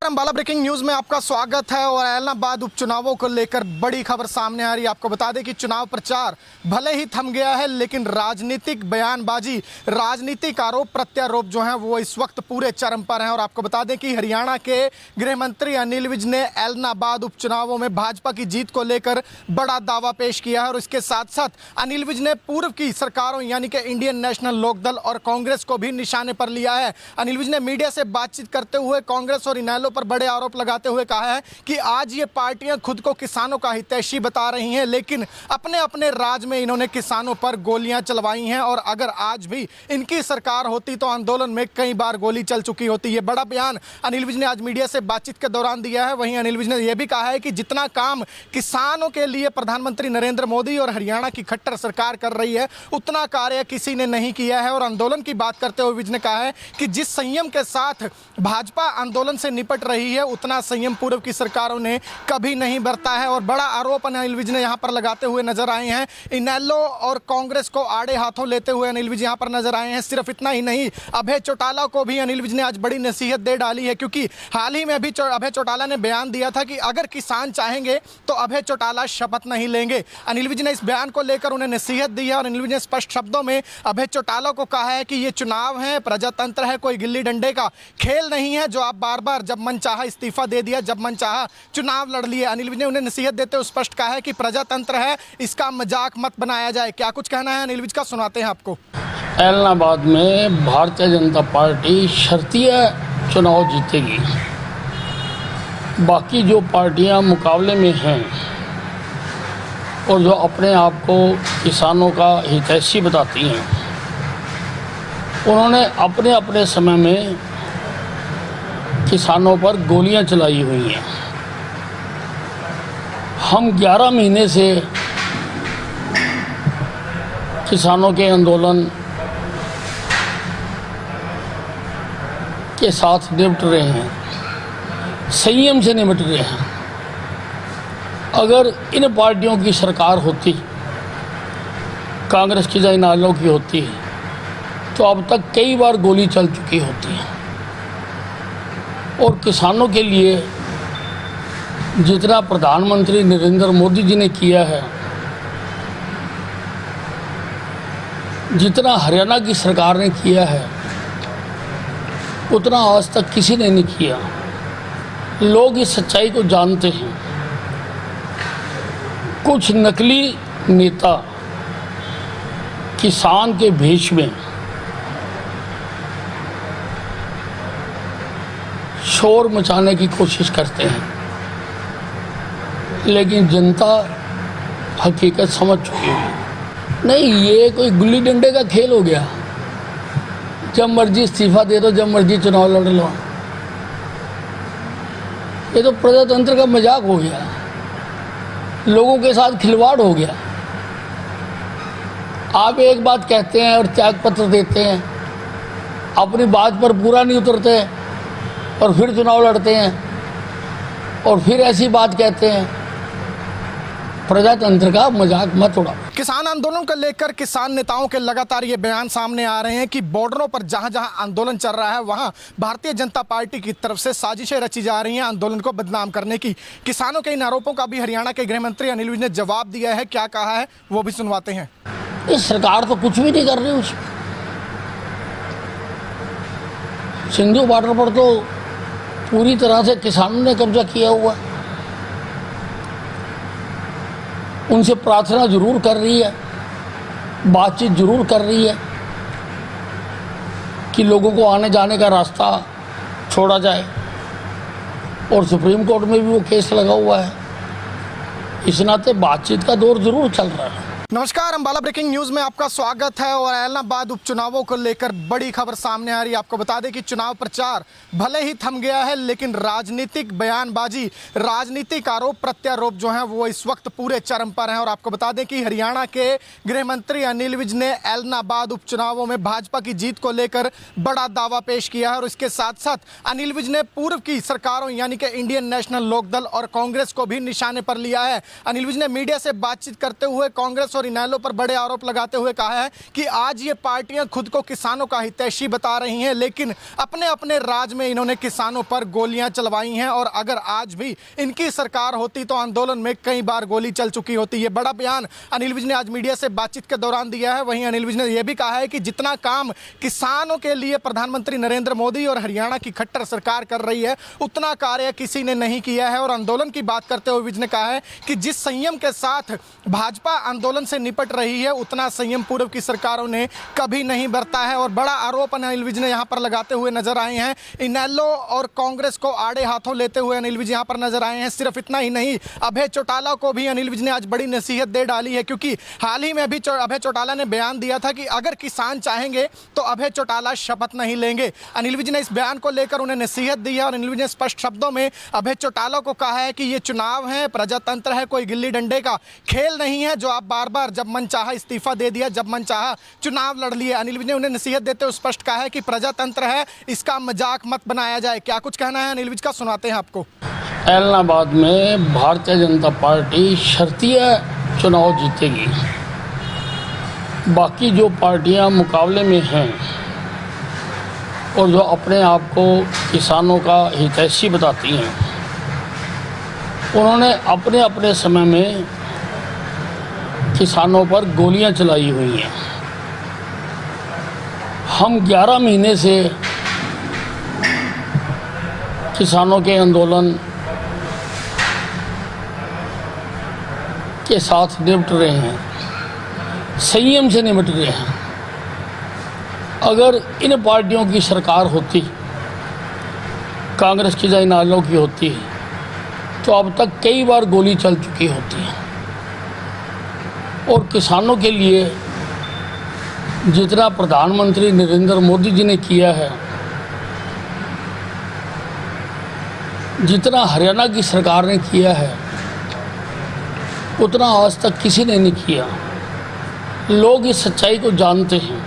Ambala breaking news में आपका स्वागत है। और ऐलनाबाद उपचुनावों को लेकर बड़ी खबर सामने आ रही है। आपको बता दें कि चुनाव प्रचार भले ही थम गया है, लेकिन राजनीतिक बयानबाजी, राजनीतिक आरोप प्रत्यारोप जो है वो इस वक्त पूरे चरम पर हैं। और आपको बता दें कि हरियाणा के गृह मंत्री अनिल विज ने ऐलनाबाद उपचुनावों में भाजपा की जीत को लेकर बड़ा दावा पेश किया है। और इसके साथ साथ अनिल विज ने पूर्व की सरकारों यानी कि इंडियन नेशनल लोकदल और कांग्रेस को भी निशाने पर लिया है। अनिल विज ने मीडिया से बातचीत करते हुए कांग्रेस और इनेलो पर बड़े आरोप लगाते हुए कहा है कि आज ये पार्टियां खुद को किसानों का हितैषी बता रही हैं, लेकिन अपने अपने राज में इन्होंने किसानों पर गोलियां चलवाई हैं। और अगर आज भी इनकी सरकार होती तो आंदोलन में कई बार गोली चल चुकी होती। ये बड़ा बयान अनिल विज ने आज मीडिया से बातचीत के दौरान दिया है। वहीं अनिल विज ने यह भी कहा है कि जितना काम किसानों के लिए प्रधानमंत्री नरेंद्र मोदी और हरियाणा की खट्टर सरकार कर रही है, उतना कार्य किसी ने नहीं किया है। और आंदोलन की बात करते हुए विज ने कहा है कि जिस संयम के साथ भाजपा आंदोलन से निपट रही है, उतना संयम पूर्व की सरकारों ने कभी नहीं बरता है। और बड़ा आरोप अनिल विज ने यहां पर लगाते हुए नजर आए हैं। इनेलो और कांग्रेस को आड़े हाथों लेते हुए अनिल विज यहां पर नजर आए हैं। सिर्फ इतना ही नहीं, अभय चौटाला को भी अनिल विज ने आज बड़ी नसीहत दे डाली है, क्योंकि हाल ही में अभी अभय चौटाला ने बयान दिया था कि अगर किसान चाहेंगे तो अभय चौटाला शपथ नहीं लेंगे। अनिल विज ने इस बयान को लेकर उन्हें नसीहत दी है। और अनिल विज ने स्पष्ट शब्दों में अभय चौटाला को कहा है कि ये चुनाव है, प्रजातंत्र है, कोई गिल्ली डंडे का खेल नहीं है जो आप बार बार जब मन चाहा इस्तीफा दे दिया, जब मन चाहा चुनाव लड़ लिए। अनिल विज ने उन्हें नसीहत देते हुए स्पष्ट कहा है कि प्रजातंत्र है, इसका मजाक मत बनाया जाए। क्या कुछ कहना है अनिल विज का, सुनाते हैं आपको। ऐलनाबाद में भारतीय जनता पार्टी शर्तिया चुनाव जीतेगी। बाकी जो पार्टियां मुकाबले में हैं और जो अपने आप को किसानों का हितैषी बताती हैं, उन्होंने अपने अपने समय में किसानों पर गोलियां चलाई हुई हैं। हम 11 महीने से किसानों के आंदोलन के साथ निपट रहे हैं, संयम से निपट रहे हैं। अगर इन पार्टियों की सरकार होती, कांग्रेस की या इनेलो की होती, तो अब तक कई बार गोली चल चुकी होती है। और किसानों के लिए जितना प्रधानमंत्री नरेंद्र मोदी जी ने किया है, जितना हरियाणा की सरकार ने किया है, उतना आज तक किसी ने नहीं किया। लोग इस सच्चाई को जानते हैं। कुछ नकली नेता किसान के भेष में शोर मचाने की कोशिश करते हैं, लेकिन जनता हकीकत समझ चुकी है। नहीं, ये कोई गुल्ली डंडे का खेल हो गया, जब मर्जी इस्तीफा दे दो, जब मर्जी चुनाव लड़ लो। ये तो प्रजातंत्र का मजाक हो गया, लोगों के साथ खिलवाड़ हो गया। आप एक बात कहते हैं और त्यागपत्र देते हैं, अपनी बात पर पूरा नहीं उतरते और फिर चुनाव लड़ते हैं और फिर ऐसी बात कहते हैं। प्रजातंत्र का मजाक मत उड़ाओ। किसान आंदोलन को लेकर किसान नेताओं के लगातार ये बयान सामने आ रहे हैं कि बॉर्डरों पर जहां जहां आंदोलन चल रहा है, वहां भारतीय जनता पार्टी की तरफ से साजिशें रची जा रही हैं आंदोलन को बदनाम करने की। किसानों के इन आरोपों का भी हरियाणा के गृह मंत्री अनिल विज ने जवाब दिया है। क्या कहा है वो भी सुनवाते हैं। इस सरकार तो कुछ भी नहीं कर रही। उसमें सिंधु बॉर्डर पर तो पूरी तरह से किसानों ने कब्जा किया हुआ। उनसे प्रार्थना जरूर कर रही है, बातचीत जरूर कर रही है कि लोगों को आने जाने का रास्ता छोड़ा जाए। और सुप्रीम कोर्ट में भी वो केस लगा हुआ है। इस नाते बातचीत का दौर जरूर चल रहा है। नमस्कार, अंबाला ब्रेकिंग न्यूज में आपका स्वागत है। और ऐलनाबाद उपचुनावों को लेकर बड़ी खबर सामने आ रही है। आपको बता दें कि चुनाव प्रचार भले ही थम गया है, लेकिन राजनीतिक बयानबाजी, राजनीतिक आरोप प्रत्यारोप जो हैं वो इस वक्त पूरे चरम पर हैं। और आपको बता दें कि हरियाणा के गृह मंत्री अनिल विज ने ऐलनाबाद उपचुनावों में भाजपा की जीत को लेकर बड़ा दावा पेश किया है। और इसके साथ साथ अनिल विज ने पूर्व की सरकारों यानी कि इंडियन नेशनल लोकदल और कांग्रेस को भी निशाने पर लिया है। अनिल विज ने मीडिया से बातचीत करते हुए कांग्रेस और इनेलो पर बड़े आरोप लगाते हुए कहा है कि आज ये पार्टियां खुद को किसानों का हितैषी बता रही हैं, लेकिन अपने अपने राज में इन्होंने किसानों पर गोलियां चलवाई हैं और अगर आज भी इनकी सरकार होती तो आंदोलन में कई बार गोली चल चुकी होती। ये बड़ा बयान अनिल विज ने आज मीडिया से बातचीत के दौरान दिया है। वहीं अनिल विज ने यह भी कहा है कि जितना काम किसानों के लिए प्रधानमंत्री नरेंद्र मोदी और हरियाणा की खट्टर सरकार कर रही है, उतना कार्य किसी ने नहीं किया है। और आंदोलन की बात करते हुए विज ने कहा है कि जिस संयम के साथ भाजपा आंदोलन से निपट रही है, उतना संयम पूर्व की सरकारों ने कभी नहीं बरता है। और बड़ा आरोप अनिल विज ने यहां पर लगाते हुए नजर आए हैं। इनेलो और कांग्रेस को आड़े हाथों लेते हुए अनिल विज यहां पर नजर आए हैं। सिर्फ इतना ही नहीं, अभय चौटाला को भी अनिल विज ने आज बड़ी नसीहत दे डाली है, क्योंकि हाल ही में भी अभय चौटाला ने बयान दिया था कि अगर किसान चाहेंगे तो अभय चौटाला शपथ नहीं लेंगे। अनिल विज ने इस बयान को लेकर उन्हें नसीहत दी है और अनिल विज ने स्पष्ट शब्दों में अभय चौटाला को कहा है कि ये चुनाव है, प्रजातंत्र है, कोई गिल्ली डंडे का खेल नहीं है जो आप बार बार जब मन चाहा इस्तीफा दे दिया, जब मन चाहा चुनाव लड़ लिए। अनिल विज ने उन्हें नसीहत देते हुए स्पष्ट कहा है कि प्रजातंत्र है, इसका मजाक मत बनाया जाए। क्या कुछ कहना है अनिल विज का, सुनाते हैं आपको। ऐलनाबाद में भारतीय जनता पार्टी शर्तीय चुनाव जीतेगी। बाकी जो पार्टियां मुकाबले में हैं और जो अपने आप को किसानों का हितैषी बताती हैं, उन्होंने अपने अपने समय में किसानों पर गोलियां चलाई हुई हैं। हम 11 महीने से किसानों के आंदोलन के साथ निपट रहे हैं, संयम से निपट रहे हैं। अगर इन पार्टियों की सरकार होती, कांग्रेस की या इनेलो की होती, तो अब तक कई बार गोली चल चुकी होती है। और किसानों के लिए जितना प्रधानमंत्री नरेंद्र मोदी जी ने किया है, जितना हरियाणा की सरकार ने किया है, उतना आज तक किसी ने नहीं किया। लोग इस सच्चाई को जानते हैं।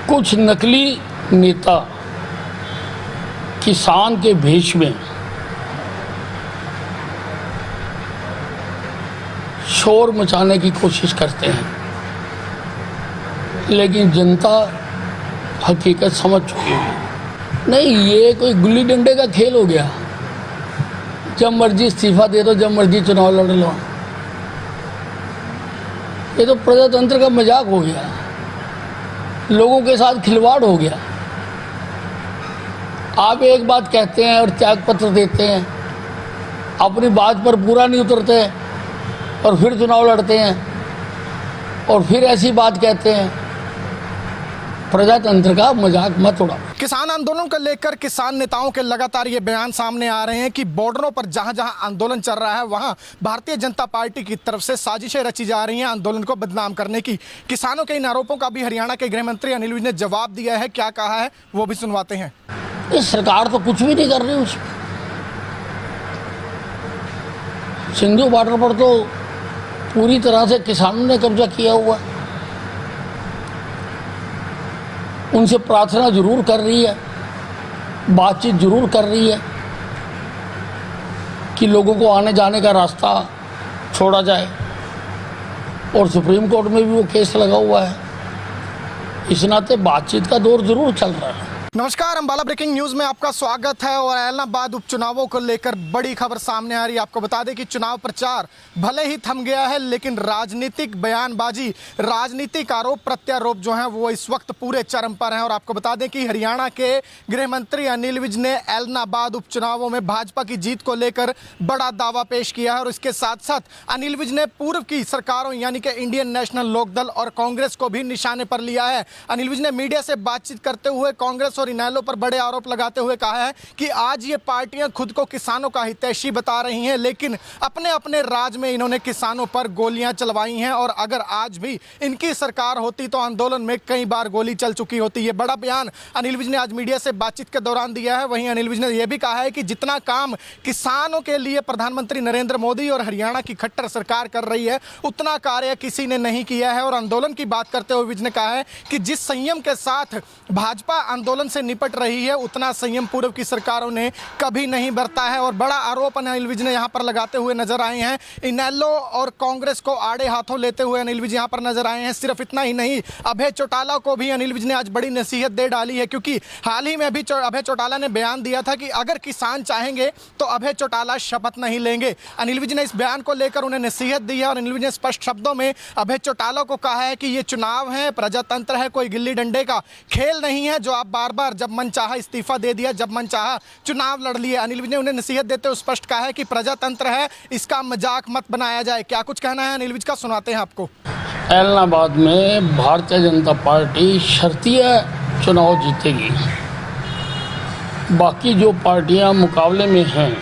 कुछ नकली नेता किसान के भेष में शोर मचाने की कोशिश करते हैं, लेकिन जनता हकीकत समझ चुकी है। नहीं, ये कोई गुल्ली डंडे का खेल हो गया। जब मर्जी इस्तीफा दे दो, जब मर्जी चुनाव लड़ लो। ये तो प्रजातंत्र का मजाक हो गया, लोगों के साथ खिलवाड़ हो गया। आप एक बात कहते हैं और त्याग पत्र देते हैं, अपनी बात पर पूरा नहीं उतरते और फिर चुनाव लड़ते हैं और फिर ऐसी बात कहते हैं। प्रजातंत्र का मजाक मत उड़ाओ। किसान आंदोलन को लेकर किसान नेताओं के लगातार ये बयान सामने आ रहे हैं कि बॉर्डरों पर जहां जहां आंदोलन चल रहा है, वहां भारतीय जनता पार्टी की तरफ से साजिशें रची जा रही हैं आंदोलन को बदनाम करने की। किसानों के इन आरोपों का भी हरियाणा के गृह मंत्री अनिल विज ने जवाब दिया है। क्या कहा है वो भी सुनवाते हैं। इस सरकार तो कुछ भी नहीं कर रही। उसमें सिंधु बॉर्डर पर तो पूरी तरह से किसानों ने कब्जा किया हुआ। उनसे प्रार्थना जरूर कर रही है, बातचीत जरूर कर रही है कि लोगों को आने जाने का रास्ता छोड़ा जाए, और सुप्रीम कोर्ट में भी वो केस लगा हुआ है। इस नाते बातचीत का दौर जरूर चल रहा है। नमस्कार, अंबाला ब्रेकिंग न्यूज में आपका स्वागत है। और ऐलनाबाद उपचुनावों को लेकर बड़ी खबर सामने आ रही है। आपको बता दें कि चुनाव प्रचार भले ही थम गया है, लेकिन राजनीतिक बयानबाजी, राजनीतिक आरोप प्रत्यारोप जो हैं वो इस वक्त पूरे चरम पर हैं। और आपको बता दें कि हरियाणा के गृह मंत्री अनिल विज ने ऐलनाबाद उपचुनावों में भाजपा की जीत को लेकर बड़ा दावा पेश किया है। और इसके साथ साथ अनिल विज ने पूर्व की सरकारों यानी कि इंडियन नेशनल लोकदल और कांग्रेस को भी निशाने पर लिया है। अनिल विज ने मीडिया से बातचीत करते हुए कांग्रेस और इनेलो पर बड़े आरोप लगाते हुए कहा है कि आज ये पार्टियां खुद को किसानों का हितैषी बता रही हैं, लेकिन अपने अपने राज में इन्होंने किसानों पर गोलियां चलवाई हैं। और अगर आज भी इनकी सरकार होती तो आंदोलन में कई बार गोली चल चुकी होती। ये बड़ा बयान अनिल विज ने आज मीडिया से बातचीत के दौरान दिया है। वहीं अनिल विज ने यह भी कहा है कि जितना काम किसानों के लिए प्रधानमंत्री नरेंद्र मोदी और हरियाणा की खट्टर सरकार कर रही है, उतना कार्य किसी ने नहीं किया है। और आंदोलन की बात करते हुए विज ने कहा है कि जिस संयम के साथ भाजपा आंदोलन से निपट रही है उतना संयम पूर्व की सरकारों ने कभी नहीं बरता है। और बड़ा आरोप अनिल विज ने यहाँ पर लगाते हुए नजर आए हैं। इनेलो और कांग्रेस को आड़े हाथों लेते हुए अनिल विज यहाँ पर नजर आए हैं। सिर्फ इतना ही नहीं, अभय चौटाला को भी अनिल विज ने आज बड़ी नसीहत दे डाली है, क्योंकि हाल ही में भी अभय चौटाला ने बयान दिया था कि अगर किसान चाहेंगे तो अभय चौटाला शपथ नहीं लेंगे। अनिल विज ने इस बयान को लेकर उन्हें नसीहत दी है और अनिल विज ने स्पष्ट शब्दों में अभय चौटाला को कहा है कि ये चुनाव है, प्रजातंत्र है, कोई गिल्ली डंडे का खेल नहीं है जो आप बार बार जब मन चाहा इस्तीफा दे दिया, जब मन चाहा चुनाव लड़ लिए। अनिल विज ने उन्हें नसीहत देते हुए स्पष्ट कहा है कि प्रजातंत्र है, इसका मजाक मत बनाया जाए। क्या कुछ कहना है अनिल विज का, सुनाते हैं आपको। ऐलनाबाद में भारतीय जनता पार्टी शर्तीय चुनाव जीतेगी। बाकी जो पार्टियां मुकाबले में हैं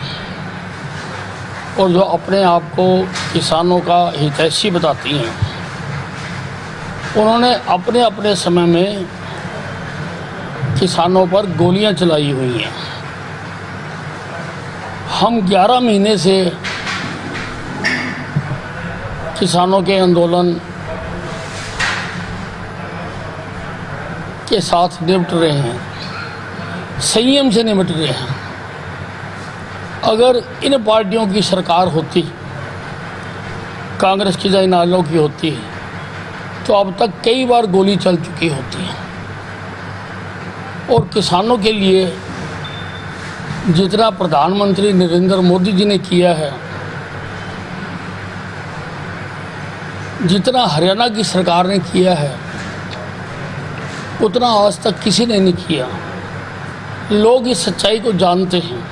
और जो अपने आप को किसानों का हितैषी बताती हैं, उन्होंने अपने अपने समय में किसानों पर गोलियां चलाई हुई हैं। हम 11 महीने से किसानों के आंदोलन के साथ निपट रहे हैं, संयम से निपट रहे हैं। अगर इन पार्टियों की सरकार होती, कांग्रेस की या इनेलो की होती, तो अब तक कई बार गोली चल चुकी होती है। और किसानों के लिए जितना प्रधानमंत्री नरेंद्र मोदी जी ने किया है, जितना हरियाणा की सरकार ने किया है, उतना आज तक किसी ने नहीं किया। लोग इस सच्चाई को जानते हैं।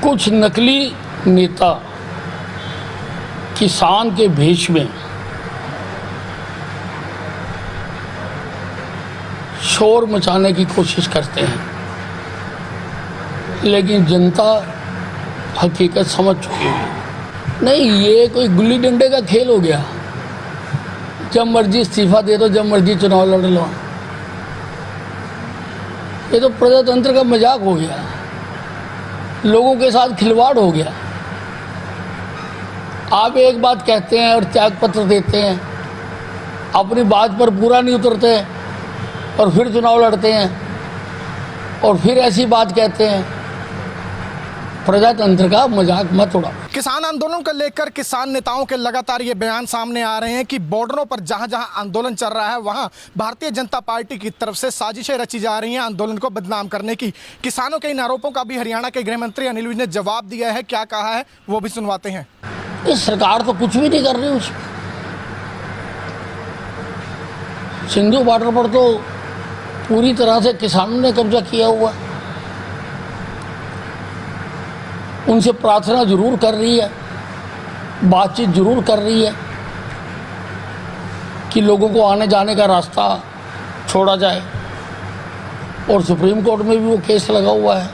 कुछ नकली नेता किसान के भेष में शोर मचाने की कोशिश करते हैं, लेकिन जनता हकीकत समझ चुकी है। नहीं, ये कोई गुल्ली डंडे का खेल हो गया। जब मर्जी इस्तीफा दे दो, जब मर्जी चुनाव लड़ लो। ये तो प्रजातंत्र का मजाक हो गया, लोगों के साथ खिलवाड़ हो गया। आप एक बात कहते हैं और त्याग पत्र देते हैं, अपनी बात पर पूरा नहीं उतरते और फिर चुनाव लड़ते हैं और फिर ऐसी बात कहते हैं। प्रजातंत्र का मजाक मत उड़ाओ। किसान आंदोलन को लेकर किसान नेताओं के लगातार ये बयान सामने आ रहे हैं कि बॉर्डरों पर जहां जहां आंदोलन चल रहा है वहां भारतीय जनता पार्टी की तरफ से साजिशें रची जा रही हैं आंदोलन को बदनाम करने की। किसानों के इन आरोपों का भी हरियाणा के गृह मंत्री अनिल विज ने जवाब दिया है। क्या कहा है वो भी सुनवाते हैं। इस सरकार तो कुछ भी नहीं कर रही। उसमें सिंधु बॉर्डर पर तो पूरी तरह से किसानों ने कब्जा किया हुआ। उनसे प्रार्थना जरूर कर रही है, बातचीत जरूर कर रही है कि लोगों को आने जाने का रास्ता छोड़ा जाए, और सुप्रीम कोर्ट में भी वो केस लगा हुआ है।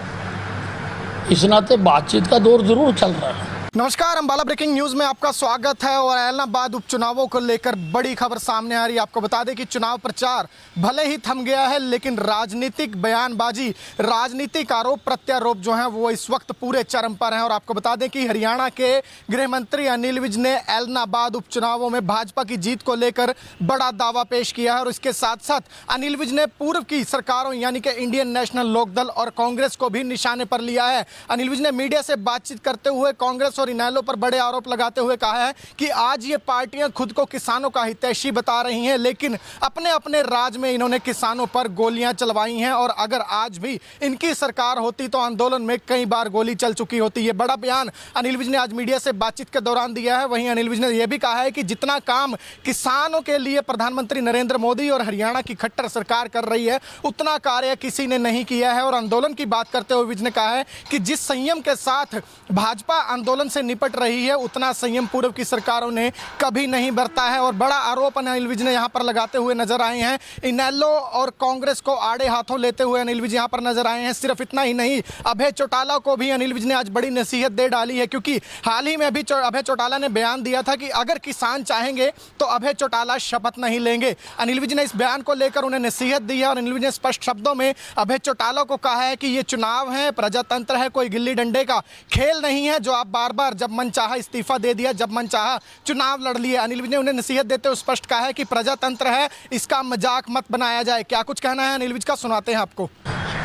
इस नाते बातचीत का दौर जरूर चल रहा है। नमस्कार, अंबाला ब्रेकिंग न्यूज में आपका स्वागत है। और ऐलनाबाद उपचुनावों को लेकर बड़ी खबर सामने आ रही है। आपको बता दें कि चुनाव प्रचार भले ही थम गया है, लेकिन राजनीतिक बयानबाजी, राजनीतिक आरोप प्रत्यारोप जो हैं वो इस वक्त पूरे चरम पर हैं। और आपको बता दें कि हरियाणा के गृह मंत्री अनिल विज ने ऐलनाबाद उपचुनावों में भाजपा की जीत को लेकर बड़ा दावा पेश किया है। और इसके साथ साथ अनिल विज ने पूर्व की सरकारों यानी कि इंडियन नेशनल लोकदल और कांग्रेस को भी निशाने पर लिया है। अनिल विज ने मीडिया से बातचीत करते हुए कांग्रेस और इनेलो पर बड़े आरोप लगाते हुए कहा है कि आज ये पार्टियां खुद को किसानों का हितैषी बता रही हैं, लेकिन अपने अपने राज में इन्होंने किसानों पर गोलियां चलवाई हैं। और अगर आज भी इनकी सरकार होती तो आंदोलन में कई बार गोली चल चुकी होती। ये बड़ा बयान अनिल विज ने आज मीडिया से बातचीत के दौरान दिया है। वहीं अनिल विज ने यह भी कहा है कि जितना काम किसानों के लिए प्रधानमंत्री नरेंद्र मोदी और हरियाणा की खट्टर सरकार कर रही है, उतना कार्य किसी ने नहीं किया है। और आंदोलन की बात करते हुए विज ने कहा है कि जिस संयम के साथ भाजपा आंदोलन से निपट रही है उतना संयम पूर्व की सरकारों ने कभी नहीं बरता है। और बड़ा आरोप अनिल विज ने यहां पर लगाते हुए नजर आए हैं। इनेलो और कांग्रेस को आड़े हाथों लेते हुए अनिल विज यहां पर नजर आए हैं। सिर्फ इतना ही नहीं, अभय चौटाला को भी अनिल विज ने आज बड़ी नसीहत दे डाली है, क्योंकि हाल ही में भी अभय चौटाला ने बयान दिया था कि अगर किसान चाहेंगे तो अभय चौटाला शपथ नहीं लेंगे। अनिल विज ने इस बयान को लेकर उन्हें नसीहत दी है और अनिल विज ने स्पष्ट शब्दों में अभय चौटाला को कहा है कि ये चुनाव है, प्रजातंत्र है, कोई गिल्ली डंडे का खेल नहीं है जो आप बार बार जब मन चाहा इस्तीफा दे दिया, जब मन चाहा चुनाव लड़ लिए। अनिल विज ने उन्हें नसीहत देते हुए स्पष्ट कहा है कि प्रजातंत्र है, इसका मजाक मत बनाया जाए। क्या कुछ कहना है अनिल विज का, सुनाते हैं आपको।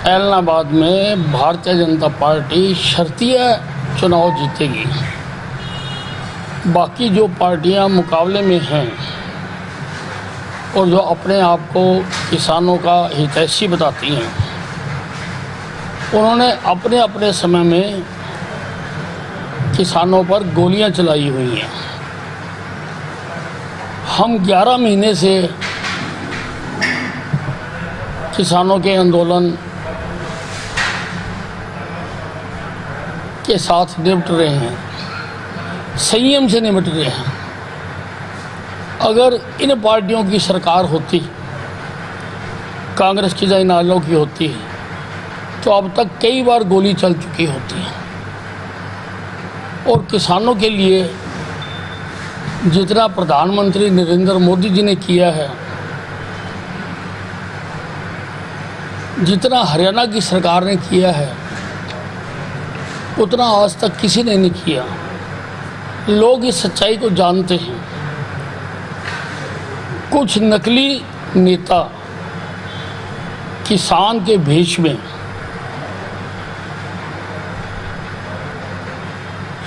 ऐलनाबाद में भारतीय जनता पार्टी शर्तीय चुनाव जीतेगी। बाकी जो पार्टियां मुकाबले में हैं और जो अपने आप को किसानों का हितैषी बताती हैं, उन्होंने अपने अपने समय में किसानों पर गोलियां चलाई हुई हैं। हम 11 महीने से किसानों के आंदोलन के साथ निपट रहे हैं, संयम से निपट रहे हैं। अगर इन पार्टियों की सरकार होती, कांग्रेस की या इनेलो की होती, तो अब तक कई बार गोली चल चुकी होती है। और किसानों के लिए जितना प्रधानमंत्री नरेंद्र मोदी जी ने किया है, जितना हरियाणा की सरकार ने किया है, उतना आज तक किसी ने नहीं किया। लोग इस सच्चाई को जानते हैं। कुछ नकली नेता किसान के भेष में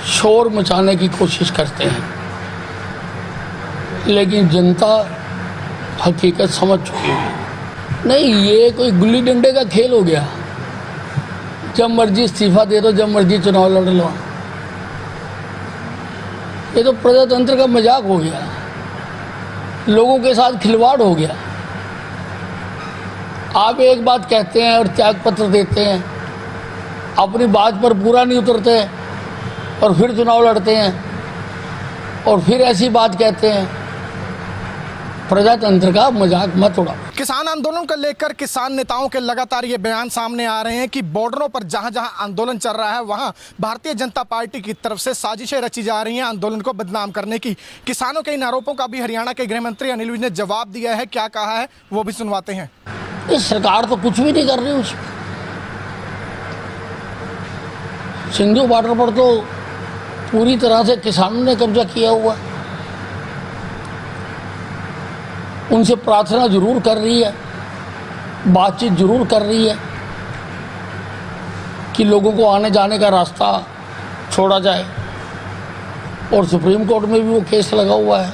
शोर मचाने की कोशिश करते हैं, लेकिन जनता हकीकत समझ चुकी है। नहीं, ये कोई गुल्ली डंडे का खेल हो गया। जब मर्जी इस्तीफा दे दो, जब मर्जी चुनाव लड़ लो। ये तो प्रजातंत्र का मजाक हो गया, लोगों के साथ खिलवाड़ हो गया। आप एक बात कहते हैं और त्याग पत्र देते हैं, अपनी बात पर पूरा नहीं उतरते और फिर चुनाव लड़ते हैं और फिर ऐसी बात कहते हैं। प्रजातंत्र का मजाक मत उड़ाओ। किसान आंदोलन को लेकर किसान नेताओं के लगातार ये बयान सामने आ रहे हैं कि बॉर्डरों पर जहां जहां आंदोलन चल रहा है, वहां भारतीय जनता पार्टी की तरफ से साजिशें रची जा रही हैं आंदोलन को बदनाम करने की। किसानों के इन आरोपों का भी हरियाणा के गृह मंत्री अनिल विज ने जवाब दिया है। क्या कहा है वो भी सुनवाते हैं। इस सरकार तो कुछ भी नहीं कर रही। उस सिंधु बॉर्डर पर तो पूरी तरह से किसानों ने कब्जा किया हुआ। उनसे प्रार्थना जरूर कर रही है, बातचीत जरूर कर रही है कि लोगों को आने जाने का रास्ता छोड़ा जाए, और सुप्रीम कोर्ट में भी वो केस लगा हुआ है।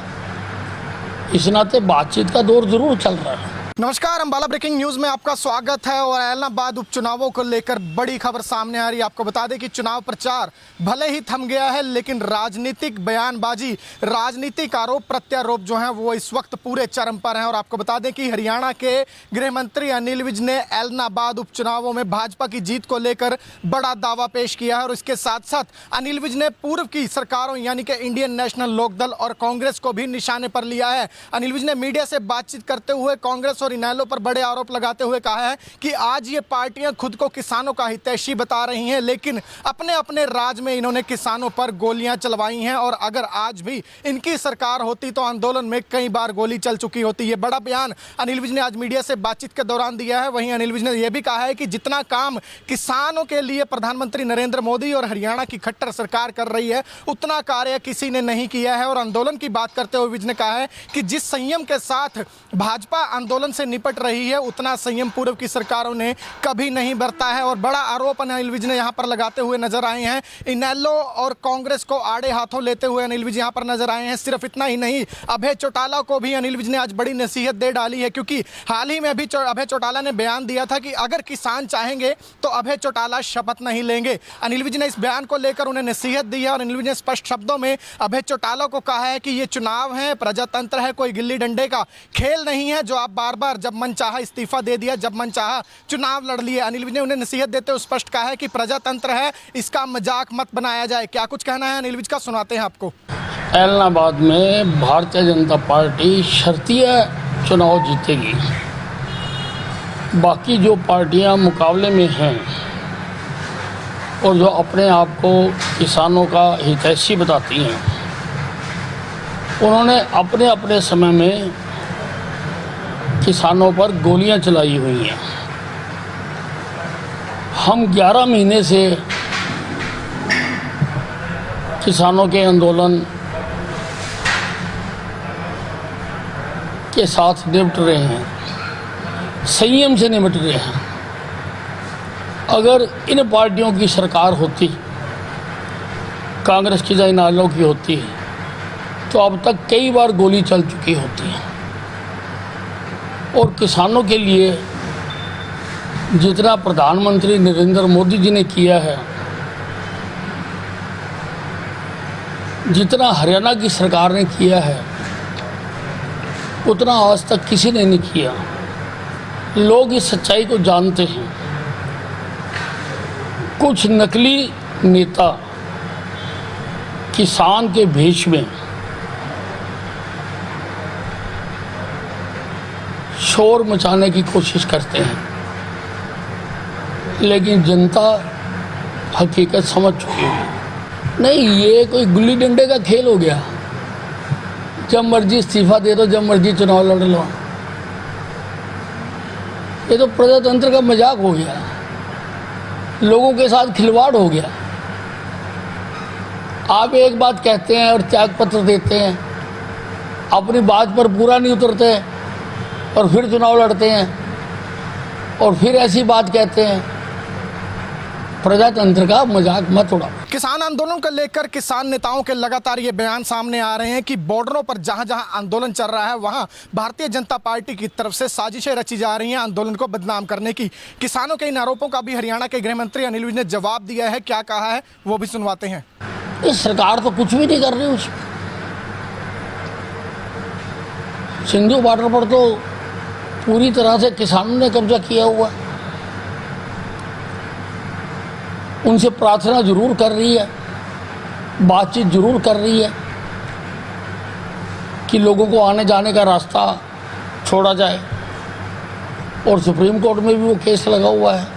इस नाते बातचीत का दौर जरूर चल रहा है। नमस्कार, अंबाला ब्रेकिंग न्यूज में आपका स्वागत है। और ऐलनाबाद उपचुनावों को लेकर बड़ी खबर सामने आ रही है। आपको बता दें कि चुनाव प्रचार भले ही थम गया है, लेकिन राजनीतिक बयानबाजी, राजनीतिक आरोप प्रत्यारोप जो हैं वो इस वक्त पूरे चरम पर हैं। और आपको बता दें कि हरियाणा के गृह मंत्री अनिल विज ने ऐलनाबाद उपचुनावों में भाजपा की जीत को लेकर बड़ा दावा पेश किया है। और इसके साथ साथ अनिल विज ने पूर्व की सरकारों यानी कि इंडियन नेशनल लोकदल और कांग्रेस को भी निशाने पर लिया है। अनिल विज ने मीडिया से बातचीत करते हुए कांग्रेस और इनेलो पर बड़े आरोप लगाते हुए कहा है कि आज ये पार्टियां खुद को किसानों का हितैषी बता रही हैं, लेकिन अपने अपने राज में इन्होंने किसानों पर गोलियां चलवाई हैं। और अगर आज भी इनकी सरकार होती तो आंदोलन में कई बार गोली चल चुकी होती। ये बड़ा बयान अनिल विज ने आज मीडिया से बातचीत के दौरान दिया है। वहीं अनिल विज ने यह भी कहा है कि जितना काम किसानों के लिए प्रधानमंत्री नरेंद्र मोदी और हरियाणा की खट्टर सरकार कर रही है, उतना कार्य किसी ने नहीं किया है। और आंदोलन की बात करते हुए विज ने कहा है कि जिस संयम के साथ भाजपा आंदोलन से निपट रही है, उतना संयम पूर्व की सरकारों ने कभी नहीं बरता है। और बड़ा आरोप अनिल विज ने यहां पर लगाते हुए नजर आए हैं। इनेलो और कांग्रेस को आड़े हाथों लेते हुए अनिल विज यहां पर नजर आए हैं। सिर्फ इतना ही नहीं, अभय चौटाला को भी अनिल विज ने आज बड़ी नसीहत दे डाली है, क्योंकि हाल ही में अभी अभय चौटाला ने बयान दिया था कि अगर किसान चाहेंगे तो अभय चौटाला शपथ नहीं लेंगे। अनिल विज ने इस बयान को लेकर उन्हें नसीहत दी है। और अनिल विज ने स्पष्ट शब्दों में अभय चौटाला को कहा है कि ये चुनाव है, प्रजातंत्र है, कोई गिल्ली डंडे का खेल नहीं है जो आप बार बार जब मन चाहा इस्तीफा दे दिया, जब मन चाहा चुनाव लड़ लिए। अनिल विज ने उन्हें नसीहत देते हुए स्पष्ट कहा है कि प्रजातंत्र है, इसका मजाक मत बनाया जाए। क्या कुछ कहना है अनिल विज का, सुनाते हैं आपको। ऐलनाबाद में भारतीय जनता पार्टी शर्तीय चुनाव जीतेगी। बाकी जो पार्टियां मुकाबले में हैं और जो अपने आप को किसानों का हितैषी बताती हैं, उन्होंने अपने अपने समय में किसानों पर गोलियां चलाई हुई हैं। हम 11 महीने से किसानों के आंदोलन के साथ निपट रहे हैं, संयम से निपट रहे हैं। अगर इन पार्टियों की सरकार होती, कांग्रेस की या इनेलो की होती, तो अब तक कई बार गोली चल चुकी होती है। और किसानों के लिए जितना प्रधानमंत्री नरेंद्र मोदी जी ने किया है, जितना हरियाणा की सरकार ने किया है, उतना आज तक किसी ने नहीं किया। लोग इस सच्चाई को जानते हैं। कुछ नकली नेता किसान के भेष में शोर मचाने की कोशिश करते हैं, लेकिन जनता हकीकत समझ चुकी है। नहीं, ये कोई गुल्ली डंडे का खेल हो गया। जब मर्जी इस्तीफा दे दो, जब मर्जी चुनाव लड़ लो। ये तो प्रजातंत्र का मजाक हो गया, लोगों के साथ खिलवाड़ हो गया। आप एक बात कहते हैं और त्याग पत्र देते हैं, अपनी बात पर पूरा नहीं उतरते और फिर चुनाव लड़ते हैं और फिर ऐसी बात कहते हैं। प्रजातंत्र का मजाक मत उड़ाओ। किसान आंदोलन को लेकर किसान नेताओं के लगातार ये बयान सामने आ रहे हैं कि बॉर्डरों पर जहां जहां आंदोलन चल रहा है, वहां भारतीय जनता पार्टी की तरफ से साजिशें रची जा रही हैं आंदोलन को बदनाम करने की। किसानों के इन आरोपों का भी हरियाणा के गृह मंत्री अनिल विज ने जवाब दिया है। क्या कहा है वो भी सुनवाते हैं। इस सरकार तो कुछ भी नहीं कर रही। उसमें सिंधु बॉर्डर पर तो पूरी तरह से किसानों ने कब्जा किया हुआ। उनसे प्रार्थना जरूर कर रही है, बातचीत जरूर कर रही है कि लोगों को आने जाने का रास्ता छोड़ा जाए, और सुप्रीम कोर्ट में भी वो केस लगा हुआ है।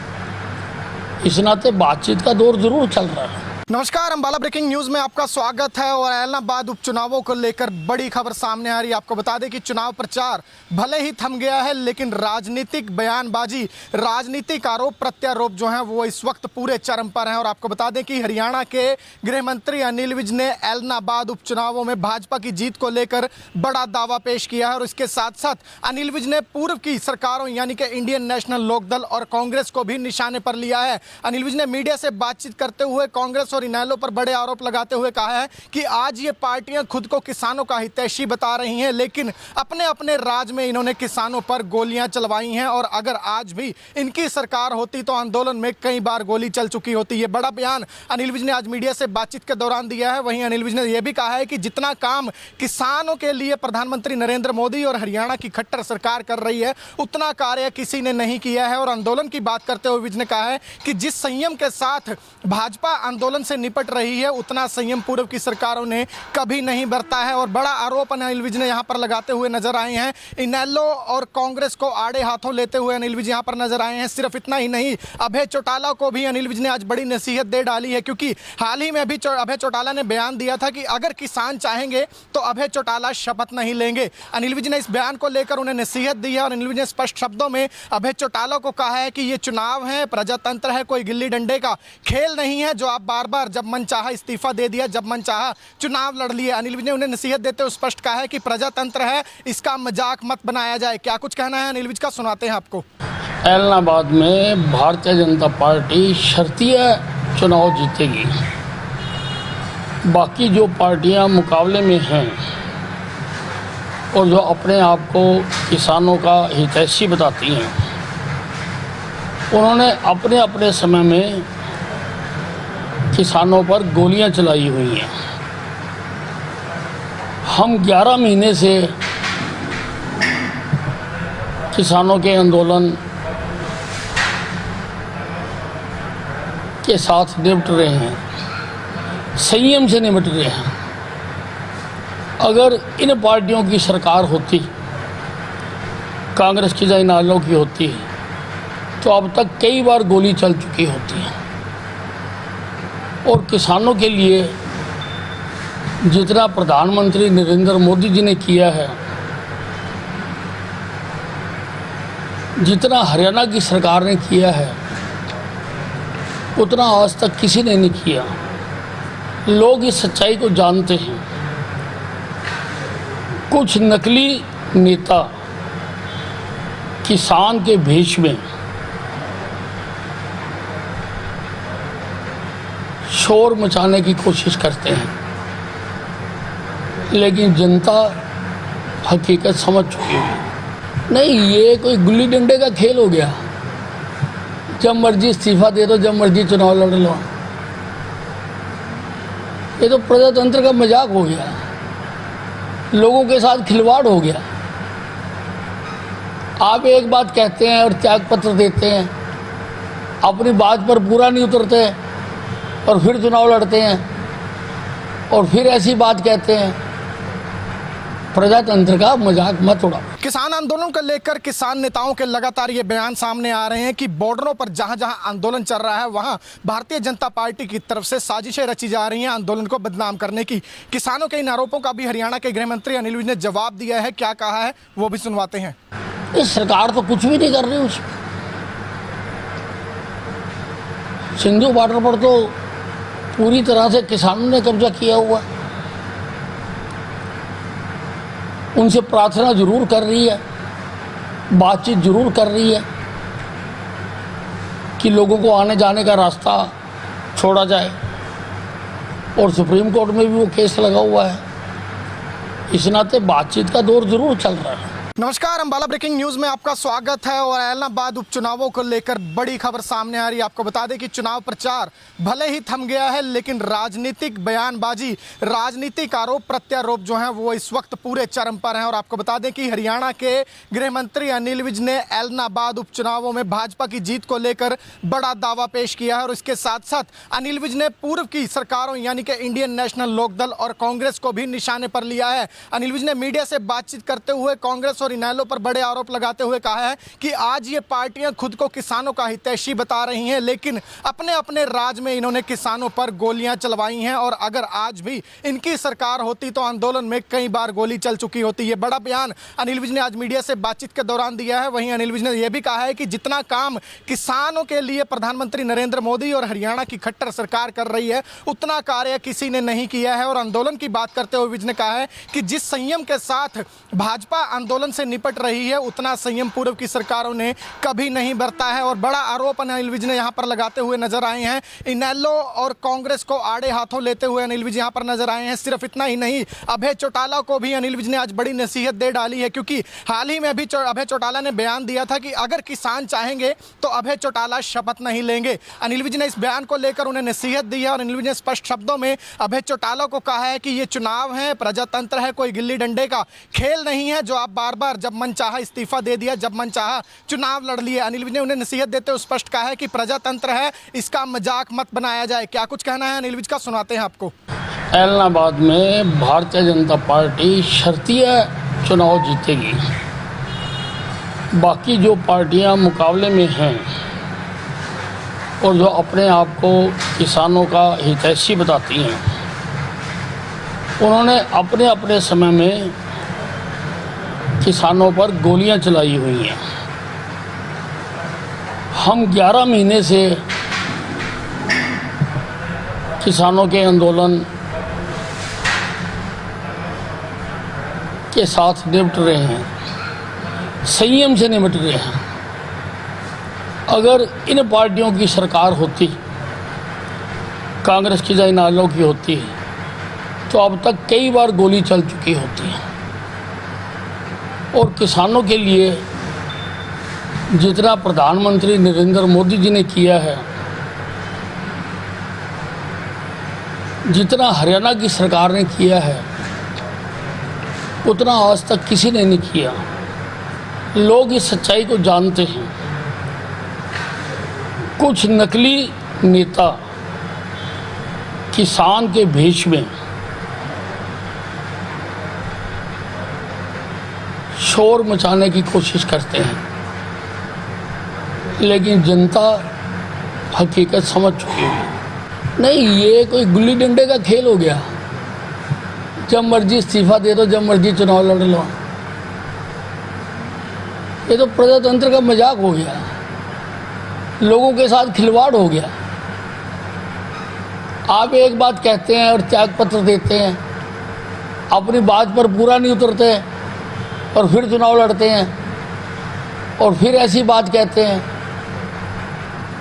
इस नाते बातचीत का दौर जरूर चल रहा है। नमस्कार, अंबाला ब्रेकिंग न्यूज में आपका स्वागत है। और ऐलनाबाद उपचुनावों को लेकर बड़ी खबर सामने आ रही है। आपको बता दें कि चुनाव प्रचार भले ही थम गया है, लेकिन राजनीतिक बयानबाजी, राजनीतिक आरोप प्रत्यारोप जो हैं वो इस वक्त पूरे चरम पर हैं। और आपको बता दें कि हरियाणा के गृह मंत्री अनिल विज ने ऐलनाबाद उपचुनावों में भाजपा की जीत को लेकर बड़ा दावा पेश किया है। और इसके साथ साथ अनिल विज ने पूर्व की सरकारों यानी कि इंडियन नेशनल लोकदल और कांग्रेस को भी निशाने पर लिया है। अनिल विज ने मीडिया से बातचीत करते हुए कांग्रेस और इनेलो पर बड़े आरोप लगाते हुए कहा है कि आज ये पार्टियां खुद को किसानों का हितैषी बता रही हैं, लेकिन अपने अपने राज में इन्होंने किसानों पर गोलियां चलवाई हैं। और अगर आज भी इनकी सरकार होती तो आंदोलन में कई बार गोली चल चुकी होती। ये बड़ा बयान अनिल विज ने आज मीडिया से बातचीत के दौरान दिया है। वहीं अनिल विज ने यह भी कहा है कि जितना काम किसानों के लिए प्रधानमंत्री नरेंद्र मोदी और हरियाणा की खट्टर सरकार कर रही है, उतना कार्य किसी ने नहीं किया है। और आंदोलन की बात करते हुए विज ने कहा है कि जिस संयम के साथ भाजपा आंदोलन से निपट रही है, उतना संयम पूर्व की सरकारों ने कभी नहीं बरता है। और बड़ा आरोप अनिल विज ने यहां पर लगाते हुए नजर आए हैं। इनेलो और कांग्रेस को आड़े हाथों लेते हुए अनिल विज यहां पर नजर आए हैं। सिर्फ इतना ही नहीं, अभय चौटाला को भी अनिल विज ने आज बड़ी नसीहत दे डाली है, क्योंकि हाल ही में अभी अभय चौटाला ने बयान दिया था कि अगर किसान चाहेंगे तो अभय चौटाला शपथ नहीं लेंगे। अनिल विज ने इस बयान को लेकर उन्हें नसीहत दी है। और अनिल विज ने स्पष्ट शब्दों में अभय चौटाला को कहा है कि ये चुनाव है, प्रजातंत्र है, कोई गिल्ली डंडे का खेल नहीं है जो आप बार बार जब मन चाहा इस्तीफा दे दिया, जब मन चाहा चुनाव लड़ लिए। अनिल विज ने उन्हें नसीहत देते हुए स्पष्ट कहा है कि प्रजातंत्र है, इसका मजाक मत बनाया जाए। क्या कुछ कहना है अनिल विज का, सुनाते हैं आपको। ऐलनाबाद में भारतीय जनता पार्टी शर्तिया चुनाव जीतेगी। बाकी जो पार्टियां मुकाबले में हैं और जो अपने आप को किसानों का हितैषी बताती हैं, उन्होंने अपने अपने समय में किसानों पर गोलियां चलाई हुई हैं। हम 11 महीने से किसानों के आंदोलन के साथ निपट रहे हैं, संयम से निपट रहे हैं। अगर इन पार्टियों की सरकार होती, कांग्रेस की या इनेलो की होती, तो अब तक कई बार गोली चल चुकी होती है। और किसानों के लिए जितना प्रधानमंत्री नरेंद्र मोदी जी ने किया है, जितना हरियाणा की सरकार ने किया है, उतना आज तक किसी ने नहीं किया। लोग इस सच्चाई को जानते हैं। कुछ नकली नेता किसान के भेष में शोर मचाने की कोशिश करते हैं, लेकिन जनता हकीकत समझ चुकी है। नहीं, ये कोई गुल्ली डंडे का खेल हो गया। जब मर्जी इस्तीफा दे दो, जब मर्जी चुनाव लड़ लो। ये तो प्रजातंत्र का मजाक हो गया, लोगों के साथ खिलवाड़ हो गया। आप एक बात कहते हैं और त्याग पत्र देते हैं, अपनी बात पर पूरा नहीं उतरते और फिर चुनाव लड़ते हैं और फिर ऐसी बात कहते हैं। प्रजातंत्र का मजाक मत उड़ाओ। किसान आंदोलन को लेकर किसान नेताओं के लगातार ये बयान सामने आ रहे हैं कि बॉर्डरों पर जहां जहां आंदोलन चल रहा है वहां भारतीय जनता पार्टी की तरफ से साजिशें रची जा रही हैं आंदोलन को बदनाम करने की। किसानों के इन आरोपों का भी हरियाणा के गृह मंत्री अनिल विज ने जवाब दिया है। क्या कहा है वो भी सुनवाते हैं। इस सरकार तो कुछ भी नहीं कर रही। उस सिंधु बॉर्डर पर तो पूरी तरह से किसानों ने कब्जा किया हुआ। उनसे प्रार्थना जरूर कर रही है, बातचीत जरूर कर रही है कि लोगों को आने जाने का रास्ता छोड़ा जाए, और सुप्रीम कोर्ट में भी वो केस लगा हुआ है। इस नाते बातचीत का दौर जरूर चल रहा है। नमस्कार, अंबाला ब्रेकिंग न्यूज में आपका स्वागत है। और ऐलनाबाद उपचुनावों को लेकर बड़ी खबर सामने आ रही है। आपको बता दें कि चुनाव प्रचार भले ही थम गया है, लेकिन राजनीतिक बयानबाजी, राजनीतिक आरोप प्रत्यारोप जो हैं वो इस वक्त पूरे चरम पर हैं। और आपको बता दें कि हरियाणा के गृह मंत्री अनिल विज ने ऐलनाबाद उपचुनावों में भाजपा की जीत को लेकर बड़ा दावा पेश किया है। और इसके साथ साथ अनिल विज ने पूर्व की सरकारों यानी कि इंडियन नेशनल लोकदल और कांग्रेस को भी निशाने पर लिया है। अनिल विज ने मीडिया से बातचीत करते हुए कांग्रेस और इनेलो पर बड़े आरोप लगाते हुए कहा है कि आज ये पार्टियां खुद को किसानों का हितैषी बता रही हैं, लेकिन अपने अपने राज में इन्होंने किसानों पर गोलियां चलवाई हैं। और अगर आज भी इनकी सरकार होती तो आंदोलन में कई बार गोली चल चुकी होती। ये बड़ा बयान अनिल विज ने आज मीडिया से बातचीत के दौरान दिया है। वहीं अनिल विज ने यह भी कहा है कि जितना काम किसानों के लिए प्रधानमंत्री नरेंद्र मोदी और हरियाणा की खट्टर सरकार कर रही है, उतना कार्य किसी ने नहीं किया है। और आंदोलन की बात करते हुए विज ने कहा है कि जिस संयम के साथ भाजपा आंदोलन से निपट रही है, उतना संयम पूर्व की सरकारों ने कभी नहीं बरता है। और बड़ा आरोप अनिल विज ने यहां पर लगाते हुए नजर आए हैं। इनेलो और कांग्रेस को आड़े हाथों लेते हुए अनिल विज यहां पर नजर आए हैं। सिर्फ इतना ही नहीं, अभय चौटाला को भी अनिल विज ने आज बड़ी नसीहत दे डाली है, क्योंकि हाल ही में अभी अभय चौटाला ने बयान दिया था कि अगर किसान चाहेंगे तो अभय चौटाला शपथ नहीं लेंगे। अनिल विज ने इस बयान को लेकर उन्हें नसीहत दी है। और अनिल विज ने स्पष्ट शब्दों में अभय चौटाला को कहा है कि ये चुनाव है, प्रजातंत्र है, कोई गिल्ली डंडे का खेल नहीं है जो आप बार बार जब मन चाहा इस्तीफा दे दिया, जब मन चाहा चुनाव लड़ लिए। अनिल विज ने उन्हें नसीहत देते हुए स्पष्ट कहा है कि प्रजातंत्र है, इसका मजाक मत बनाया जाए। क्या कुछ कहना है अनिल विज का, सुनाते हैं आपको। ऐलनाबाद में भारतीय जनता पार्टी शर्तिया चुनाव जीतेगी। बाकी जो पार्टियां मुकाबले में हैं और जो अपने आप को किसानों का हितैषी बताती हैं, उन्होंने अपने अपने समय में किसानों पर गोलियां चलाई हुई हैं। हम 11 महीने से किसानों के आंदोलन के साथ निपट रहे हैं, संयम से निपट रहे हैं। अगर इन पार्टियों की सरकार होती, कांग्रेस की या इनेलो की होती, तो अब तक कई बार गोली चल चुकी होती। और किसानों के लिए जितना प्रधानमंत्री नरेंद्र मोदी जी ने किया है, जितना हरियाणा की सरकार ने किया है, उतना आज तक किसी ने नहीं किया। लोग इस सच्चाई को जानते हैं। कुछ नकली नेता किसान के भेष में शोर मचाने की कोशिश करते हैं, लेकिन जनता हकीकत समझ चुकी है। नहीं, ये कोई गुल्ली डंडे का खेल हो गया। जब मर्जी इस्तीफा दे दो, जब मर्जी चुनाव लड़ लो। ये तो प्रजातंत्र का मजाक हो गया, लोगों के साथ खिलवाड़ हो गया। आप एक बात कहते हैं और त्याग पत्र देते हैं, अपनी बात पर पूरा नहीं उतरते और फिर चुनाव लड़ते हैं और फिर ऐसी बात कहते हैं।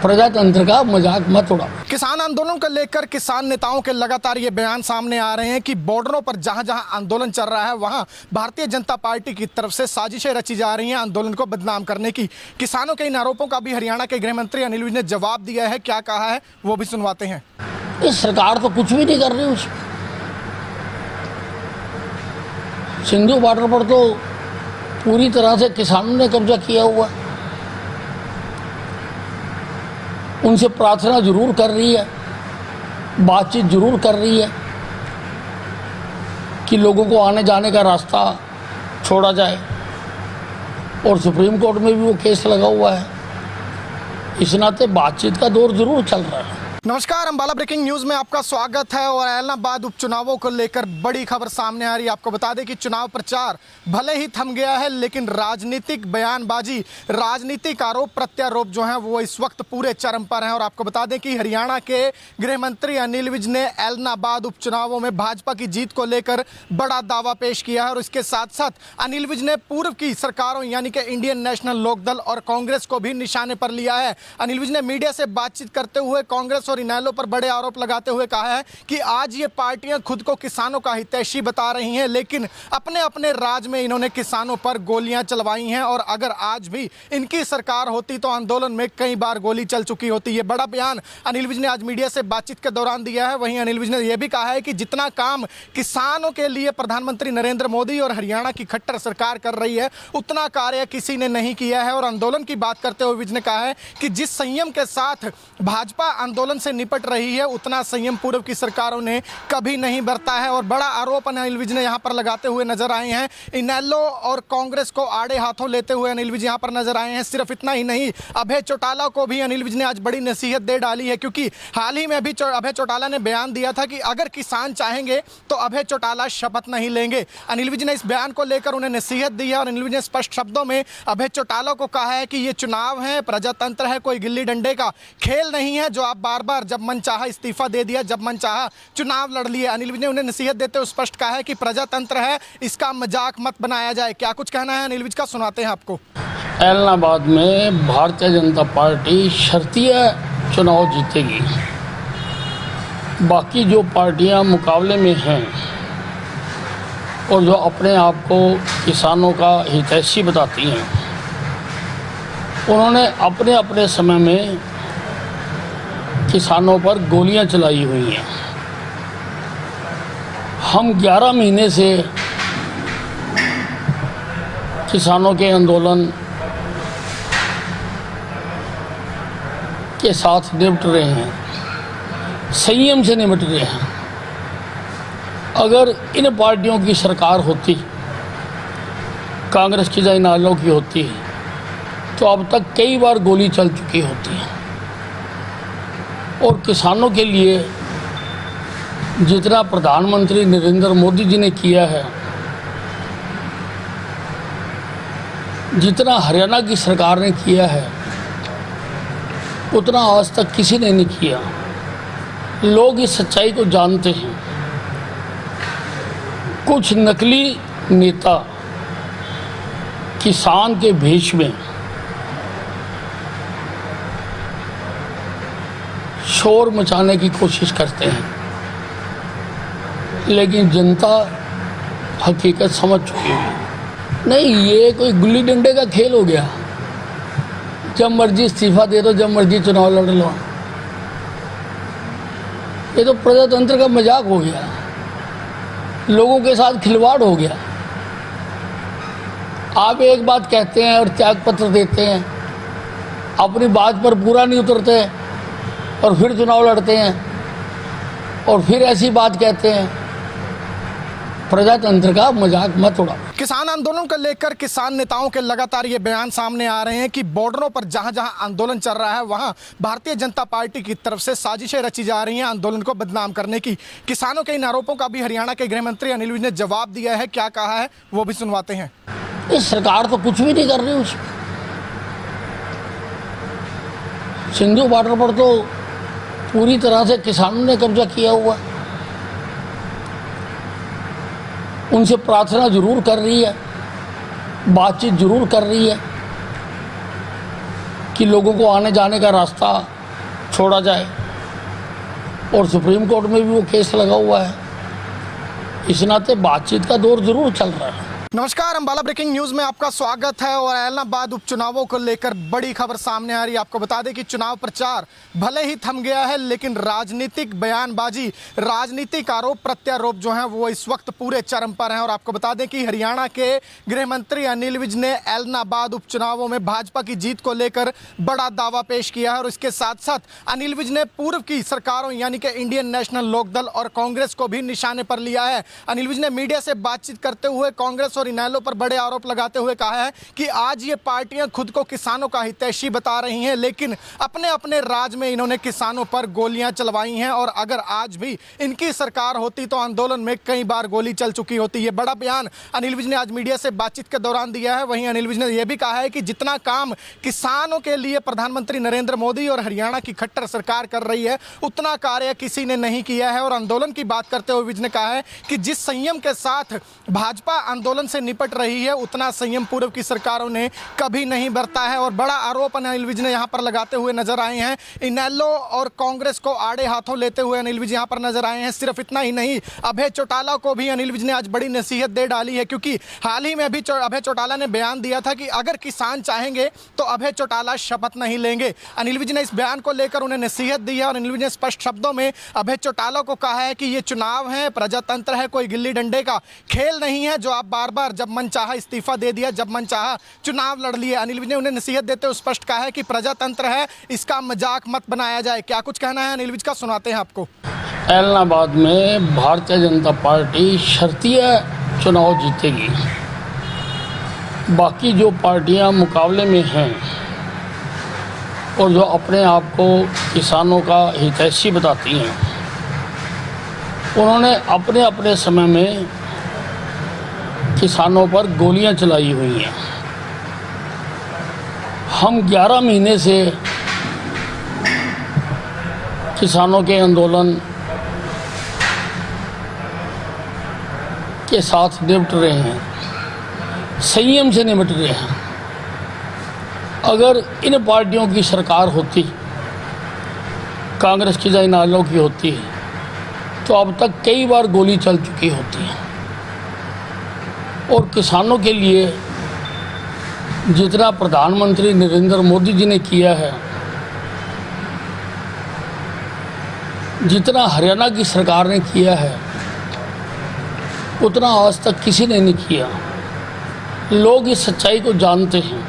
प्रजातंत्र का मजाक मत उड़ाओ। किसान आंदोलन को लेकर किसान नेताओं के लगातार ये बयान सामने आ रहे हैं कि बॉर्डरों पर जहां जहां आंदोलन चल रहा है वहां भारतीय जनता पार्टी की तरफ से साजिशें रची जा रही हैं आंदोलन को बदनाम करने की। किसानों के इन आरोपों का भी हरियाणा के गृह मंत्री अनिल विज ने जवाब दिया है। क्या कहा है वो भी सुनवाते हैं। इस सरकार तो कुछ भी नहीं कर रही उसमें। सिंधु बॉर्डर पर तो पूरी तरह से किसानों ने कब्जा किया हुआ। उनसे प्रार्थना जरूर कर रही है, बातचीत जरूर कर रही है कि लोगों को आने जाने का रास्ता छोड़ा जाए और सुप्रीम कोर्ट में भी वो केस लगा हुआ है। इस नाते बातचीत का दौर जरूर चल रहा है। नमस्कार, अंबाला ब्रेकिंग न्यूज में आपका स्वागत है। और ऐलनाबाद उपचुनावों को लेकर बड़ी खबर सामने आ रही है। आपको बता दें कि चुनाव प्रचार भले ही थम गया है, लेकिन राजनीतिक बयानबाजी, राजनीतिक आरोप प्रत्यारोप जो है वो इस वक्त पूरे चरम पर हैं। और आपको बता दें कि हरियाणा के गृह मंत्री अनिल विज ने ऐलनाबाद उपचुनावों में भाजपा की जीत को लेकर बड़ा दावा पेश किया है। और इसके साथ साथ अनिल विज ने पूर्व की सरकारों यानी कि इंडियन नेशनल लोकदल और कांग्रेस को भी निशाने पर लिया है। अनिल विज ने मीडिया से बातचीत करते हुए कांग्रेस और इनेलो पर बड़े आरोप लगाते हुए कहा है कि आज ये पार्टियां खुद को किसानों का हितैषी बता रही हैं, लेकिन अपने अपने राज में इन्होंने किसानों पर गोलियां चलवाई हैं। और अगर आज भी इनकी सरकार होती तो आंदोलन में कई बार गोली चल चुकी होती। ये बड़ा बयान अनिल विज ने आज मीडिया से बातचीत के दौरान दिया है। वहीं अनिल विज ने यह भी कहा है कि जितना काम किसानों के लिए प्रधानमंत्री नरेंद्र मोदी और हरियाणा की खट्टर सरकार कर रही है, उतना कार्य किसी ने नहीं किया है। और आंदोलन की बात करते हुए विज ने कहा है कि जिस संयम के साथ भाजपा आंदोलन से निपट रही है, उतना संयम पूर्व की सरकारों ने कभी नहीं बरता है। और बड़ा आरोप अनिल विज ने यहां पर लगाते हुए नजर आए हैं। इनेलो और कांग्रेस को आड़े हाथों लेते हुए अनिल विज यहां पर नजर आए हैं। सिर्फ इतना ही नहीं, अभय चौटाला को भी अनिल विज ने आज बड़ी नसीहत दे डाली है, क्योंकि हाल ही में भी अभय चौटाला ने बयान दिया था कि अगर किसान चाहेंगे तो अभय चौटाला शपथ नहीं लेंगे। अनिल विज ने इस बयान को लेकर उन्हें नसीहत दी है। और अनिल विज ने स्पष्ट शब्दों में अभय चौटाला को कहा है कि ये चुनाव है, प्रजातंत्र है, कोई गिल्ली डंडे का खेल नहीं है जो आप बार बार जब मन चाहा इस्तीफा दे दिया, जब मन चाहा चुनाव लड़ लिए। अनिल विज ने उन्हें नसीहत देते हुए स्पष्ट कहा है कि प्रजातंत्र है, इसका मजाक मत बनाया जाए। क्या कुछ कहना है अनिल विज का, सुनाते हैं आपको। ऐलनाबाद में भारतीय जनता पार्टी शर्तीय चुनाव जीतेगी। बाकी जो पार्टियां मुकाबले में हैं और जो अपने आप को किसानों का हितैषी बताती हैं, उन्होंने अपने अपने समय में किसानों पर गोलियां चलाई हुई हैं। हम 11 महीने से किसानों के आंदोलन के साथ निपट रहे हैं, संयम से निपट रहे हैं। अगर इन पार्टियों की सरकार होती, कांग्रेस की या इनेलो की होती, तो अब तक कई बार गोली चल चुकी होती है। और किसानों के लिए जितना प्रधानमंत्री नरेंद्र मोदी जी ने किया है, जितना हरियाणा की सरकार ने किया है, उतना आज तक किसी ने नहीं किया। लोग इस सच्चाई को जानते हैं। कुछ नकली नेता किसान के भेष में शोर मचाने की कोशिश करते हैं, लेकिन जनता हकीकत समझ चुकी है। नहीं, ये कोई गुल्ली डंडे का खेल हो गया। जब मर्जी इस्तीफा दे दो, जब मर्जी चुनाव लड़ लो। ये तो प्रजातंत्र का मजाक हो गया, लोगों के साथ खिलवाड़ हो गया। आप एक बात कहते हैं और त्याग पत्र देते हैं, अपनी बात पर पूरा नहीं उतरते और फिर चुनाव लड़ते हैं और फिर ऐसी बात कहते हैं। प्रजातंत्र का मजाक मत उड़ाओ। किसान आंदोलन को लेकर किसान नेताओं के लगातार ये बयान सामने आ रहे हैं कि बॉर्डरों पर जहां जहां आंदोलन चल रहा है वहां भारतीय जनता पार्टी की तरफ से साजिशें रची जा रही हैं आंदोलन को बदनाम करने की। किसानों के इन आरोपों का भी हरियाणा के गृह मंत्री अनिल विज ने जवाब दिया है। क्या कहा है वो भी सुनवाते हैं। इस सरकार तो कुछ भी नहीं कर रही उसमें। सिंधु बॉर्डर पर तो पूरी तरह से किसानों ने कब्जा किया हुआ। उनसे प्रार्थना जरूर कर रही है, बातचीत जरूर कर रही है कि लोगों को आने जाने का रास्ता छोड़ा जाए, और सुप्रीम कोर्ट में भी वो केस लगा हुआ है। इस नाते बातचीत का दौर जरूर चल रहा है। नमस्कार, अम्बाला ब्रेकिंग न्यूज में आपका स्वागत है। और ऐलनाबाद उपचुनावों को लेकर बड़ी खबर सामने आ रही है। आपको बता दें कि चुनाव प्रचार भले ही थम गया है, लेकिन राजनीतिक बयानबाजी, राजनीतिक आरोप प्रत्यारोप जो हैं वो इस वक्त पूरे चरम पर हैं। और आपको बता दें कि हरियाणा के गृह मंत्री अनिल विज ने ऐलनाबाद उपचुनावों में भाजपा की जीत को लेकर बड़ा दावा पेश किया है। और इसके साथ साथ अनिल विज ने पूर्व की सरकारों यानी कि इंडियन नेशनल लोकदल और कांग्रेस को भी निशाने पर लिया है। अनिल विज ने मीडिया से बातचीत करते हुए कांग्रेस और इनेलो पर बड़े आरोप लगाते हुए कहा है कि आज ये पार्टियां खुद को किसानों का हितैषी बता रही हैं, लेकिन अपने अपने राज में इन्होंने किसानों पर गोलियां चलवाई हैं। और अगर आज भी इनकी सरकार होती तो आंदोलन में कई बार गोली चल चुकी होती। ये बड़ा बयान अनिल विज ने आज मीडिया से बातचीत के दौरान दिया है। वहीं अनिल विज ने यह भी कहा है कि जितना काम किसानों के लिए प्रधानमंत्री नरेंद्र मोदी और हरियाणा की खट्टर सरकार कर रही है, उतना कार्य किसी ने नहीं किया है। और आंदोलन की बात करते हुए विज ने कहा है कि जिस संयम के साथ भाजपा आंदोलन से निपट रही है, उतना संयम पूर्व की सरकारों ने कभी नहीं बरता है। और बड़ा आरोप अनिल विज ने यहां पर लगाते हुए नजर आए हैं। इनेलो और कांग्रेस को आड़े हाथों लेते हुए अनिल विज यहां पर नजर आए हैं। सिर्फ इतना ही नहीं, अभय चौटाला को भी अनिल विज ने आज बड़ी नसीहत दे डाली है, क्योंकि हाल ही में अभी अभय चौटाला ने बयान दिया था कि अगर किसान चाहेंगे तो अभय चौटाला शपथ नहीं लेंगे। अनिल विज ने इस बयान को लेकर उन्हें नसीहत दी है। और अनिल विज ने स्पष्ट शब्दों में अभय चौटाला को कहा है कि ये चुनाव है, प्रजातंत्र है, कोई गिल्ली डंडे का खेल नहीं है जो आप बार बार जब मन चाहा इस्तीफा दे दिया, जब मन चाहा चुनाव लड़ लिए। अनिल विज ने उन्हें नसीहत देते हुए स्पष्ट कहा है कि प्रजातंत्र है, इसका मजाक मत बनाया जाए। क्या कुछ कहना है अनिल विज का, सुनाते हैं आपको। ऐलनाबाद में भारतीय जनता पार्टी शर्तीय चुनाव जीतेगी। बाकी जो पार्टियां मुकाबले में हैं और जो अपने आप को किसानों का हितैषी बताती हैं, उन्होंने अपने अपने समय में किसानों पर गोलियां चलाई हुई हैं। हम 11 महीने से किसानों के आंदोलन के साथ निपट रहे हैं, संयम से निपट रहे हैं। अगर इन पार्टियों की सरकार होती, कांग्रेस की या इनेलो की होती, तो अब तक कई बार गोली चल चुकी होती है। और किसानों के लिए जितना प्रधानमंत्री नरेंद्र मोदी जी ने किया है, जितना हरियाणा की सरकार ने किया है, उतना आज तक किसी ने नहीं किया। लोग इस सच्चाई को जानते हैं।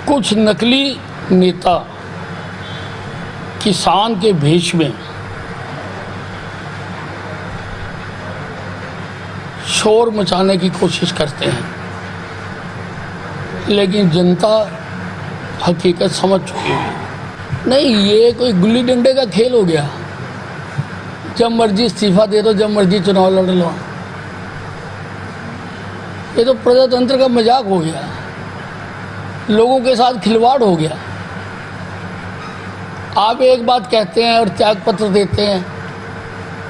कुछ नकली नेता किसान के भेष में शोर मचाने की कोशिश करते हैं, लेकिन जनता हकीकत समझ चुकी है। नहीं, ये कोई गुल्ली डंडे का खेल हो गया। जब मर्जी इस्तीफा दे दो, जब मर्जी चुनाव लड़ लो। ये तो प्रजातंत्र का मजाक हो गया, लोगों के साथ खिलवाड़ हो गया। आप एक बात कहते हैं और त्याग पत्र देते हैं,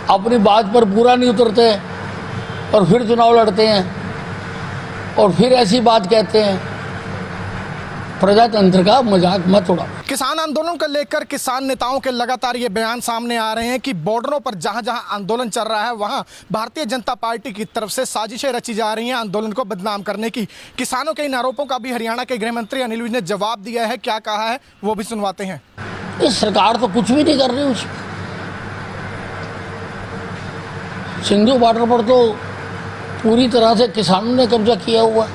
अपनी बात पर पूरा नहीं उतरते और फिर चुनाव लड़ते हैं और फिर ऐसी बात कहते हैं। प्रजातंत्र का मजाक मत उड़ाओ। किसान आंदोलन को लेकर किसान नेताओं के लगातार ये बयान सामने आ रहे हैं कि बॉर्डरों पर जहां जहां आंदोलन चल रहा है, वहां भारतीय जनता पार्टी की तरफ से साजिशें रची जा रही हैं आंदोलन को बदनाम करने की। किसानों के इन आरोपों का भी हरियाणा के गृह मंत्री अनिल विज ने जवाब दिया है। क्या कहा है वो भी सुनवाते हैं। इस सरकार तो कुछ भी नहीं कर रही। सिंधु बॉर्डर पर तो पूरी तरह से किसानों ने कब्जा किया हुआ।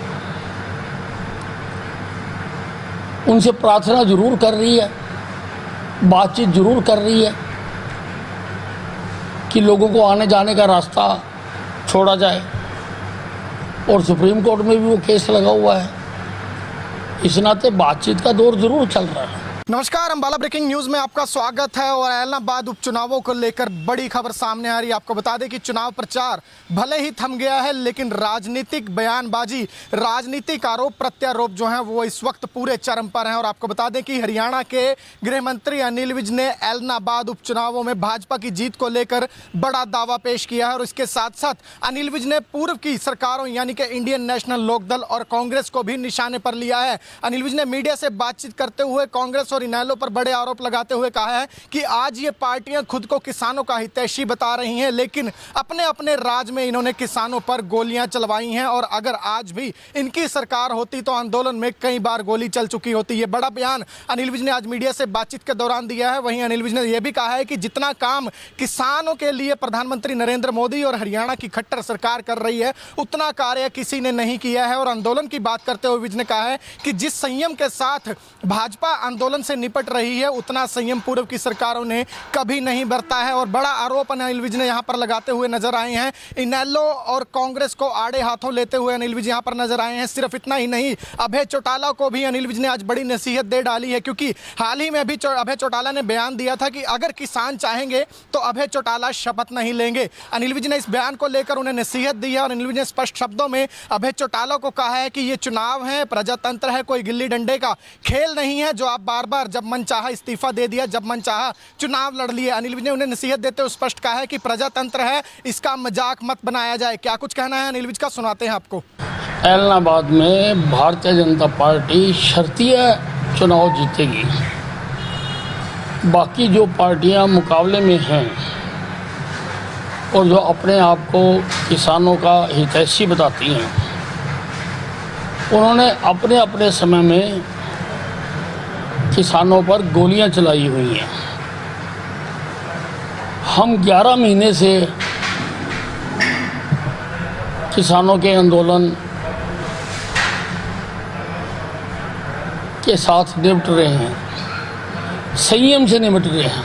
उनसे प्रार्थना जरूर कर रही है, बातचीत जरूर कर रही है कि लोगों को आने जाने का रास्ता छोड़ा जाए, और सुप्रीम कोर्ट में भी वो केस लगा हुआ है। इस नाते बातचीत का दौर जरूर चल रहा है। नमस्कार, अंबाला ब्रेकिंग न्यूज में आपका स्वागत है। और ऐलनाबाद उपचुनावों को लेकर बड़ी खबर सामने आ रही है। आपको बता दें कि चुनाव प्रचार भले ही थम गया है, लेकिन राजनीतिक बयानबाजी, राजनीतिक आरोप प्रत्यारोप जो हैं वो इस वक्त पूरे चरम पर हैं। और आपको बता दें कि हरियाणा के गृह मंत्री अनिल विज ने ऐलनाबाद उपचुनावों में भाजपा की जीत को लेकर बड़ा दावा पेश किया है। और इसके साथ साथ अनिल विज ने पूर्व की सरकारों यानी कि इंडियन नेशनल लोकदल और कांग्रेस को भी निशाने पर लिया है। अनिल विज ने मीडिया से बातचीत करते हुए कांग्रेस और इनेलो पर बड़े आरोप लगाते हुए कहा है कि आज ये पार्टियां खुद को किसानों का हितैषी बता रही हैं, लेकिन अपने अपने राज में इन्होंने किसानों पर गोलियां चलवाई हैं। और अगर आज भी इनकी सरकार होती तो आंदोलन में कई बार गोली चल चुकी होती। ये बड़ा बयान अनिल विज ने आज मीडिया से बातचीत के दौरान दिया है। वहीं अनिल विज ने यह भी कहा है कि जितना काम किसानों के लिए प्रधानमंत्री नरेंद्र मोदी और हरियाणा की खट्टर सरकार कर रही है, उतना कार्य किसी ने नहीं किया है। और आंदोलन की बात करते हुए विज ने कहा है कि जिस संयम के साथ भाजपा आंदोलन से निपट रही है, उतना संयम पूर्व की सरकारों ने कभी नहीं बरता है। और बड़ा आरोप अनिल विज ने यहां पर लगाते हुए नजर आए हैं। इनेलो और कांग्रेस को आड़े हाथों लेते हुए अनिल विज यहां पर नजर आए हैं। सिर्फ इतना ही नहीं, अभय चौटाला को भी अनिल विज ने आज बड़ी नसीहत दे डाली है, क्योंकि हाल ही में अभी अभय चौटाला ने बयान दिया था कि अगर किसान चाहेंगे तो अभय चौटाला शपथ नहीं लेंगे। अनिल विज ने इस बयान को लेकर उन्हें नसीहत दी है। और अनिल विज ने स्पष्ट शब्दों में अभय चौटाला को कहा है कि ये चुनाव है, प्रजातंत्र है, कोई गिल्ली डंडे का खेल नहीं है जो आप बार बार जब मन चाहा इस्तीफा दे दिया, जब मन चाहा चुनाव लड़ लिए। अनिल विज ने उन्हें नसीहत देते हुए स्पष्ट कहा है कि प्रजातंत्र है, इसका मजाक मत बनाया जाए। क्या कुछ कहना है अनिल विज का, सुनाते हैं आपको। ऐलनाबाद में भारतीय जनता पार्टी शर्तीय चुनाव जीतेगी। बाकी जो पार्टियां मुकाबले में हैं और जो अपने आप को किसानों का हितैषी बताती हैं, उन्होंने अपने अपने समय में किसानों पर गोलियां चलाई हुई हैं। हम 11 महीने से किसानों के आंदोलन के साथ निपट रहे हैं, संयम से निपट रहे हैं।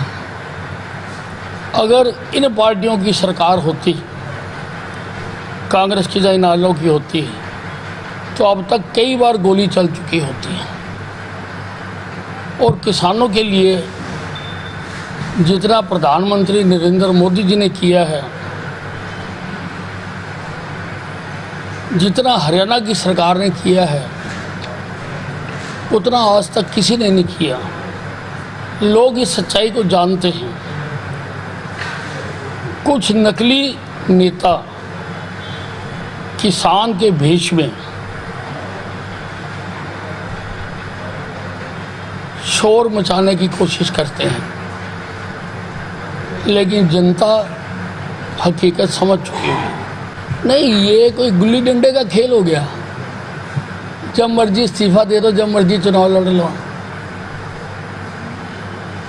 अगर इन पार्टियों की सरकार होती, कांग्रेस की या इनेलो की होती, तो अब तक कई बार गोली चल चुकी होती। और किसानों के लिए जितना प्रधानमंत्री नरेंद्र मोदी जी ने किया है, जितना हरियाणा की सरकार ने किया है, उतना आज तक किसी ने नहीं किया। लोग इस सच्चाई को जानते हैं। कुछ नकली नेता किसान के भेष में शोर मचाने की कोशिश करते हैं, लेकिन जनता हकीकत समझ चुकी है। नहीं, ये कोई गुल्ली डंडे का खेल हो गया। जब मर्जी इस्तीफा दे दो, जब मर्जी चुनाव लड़ लो।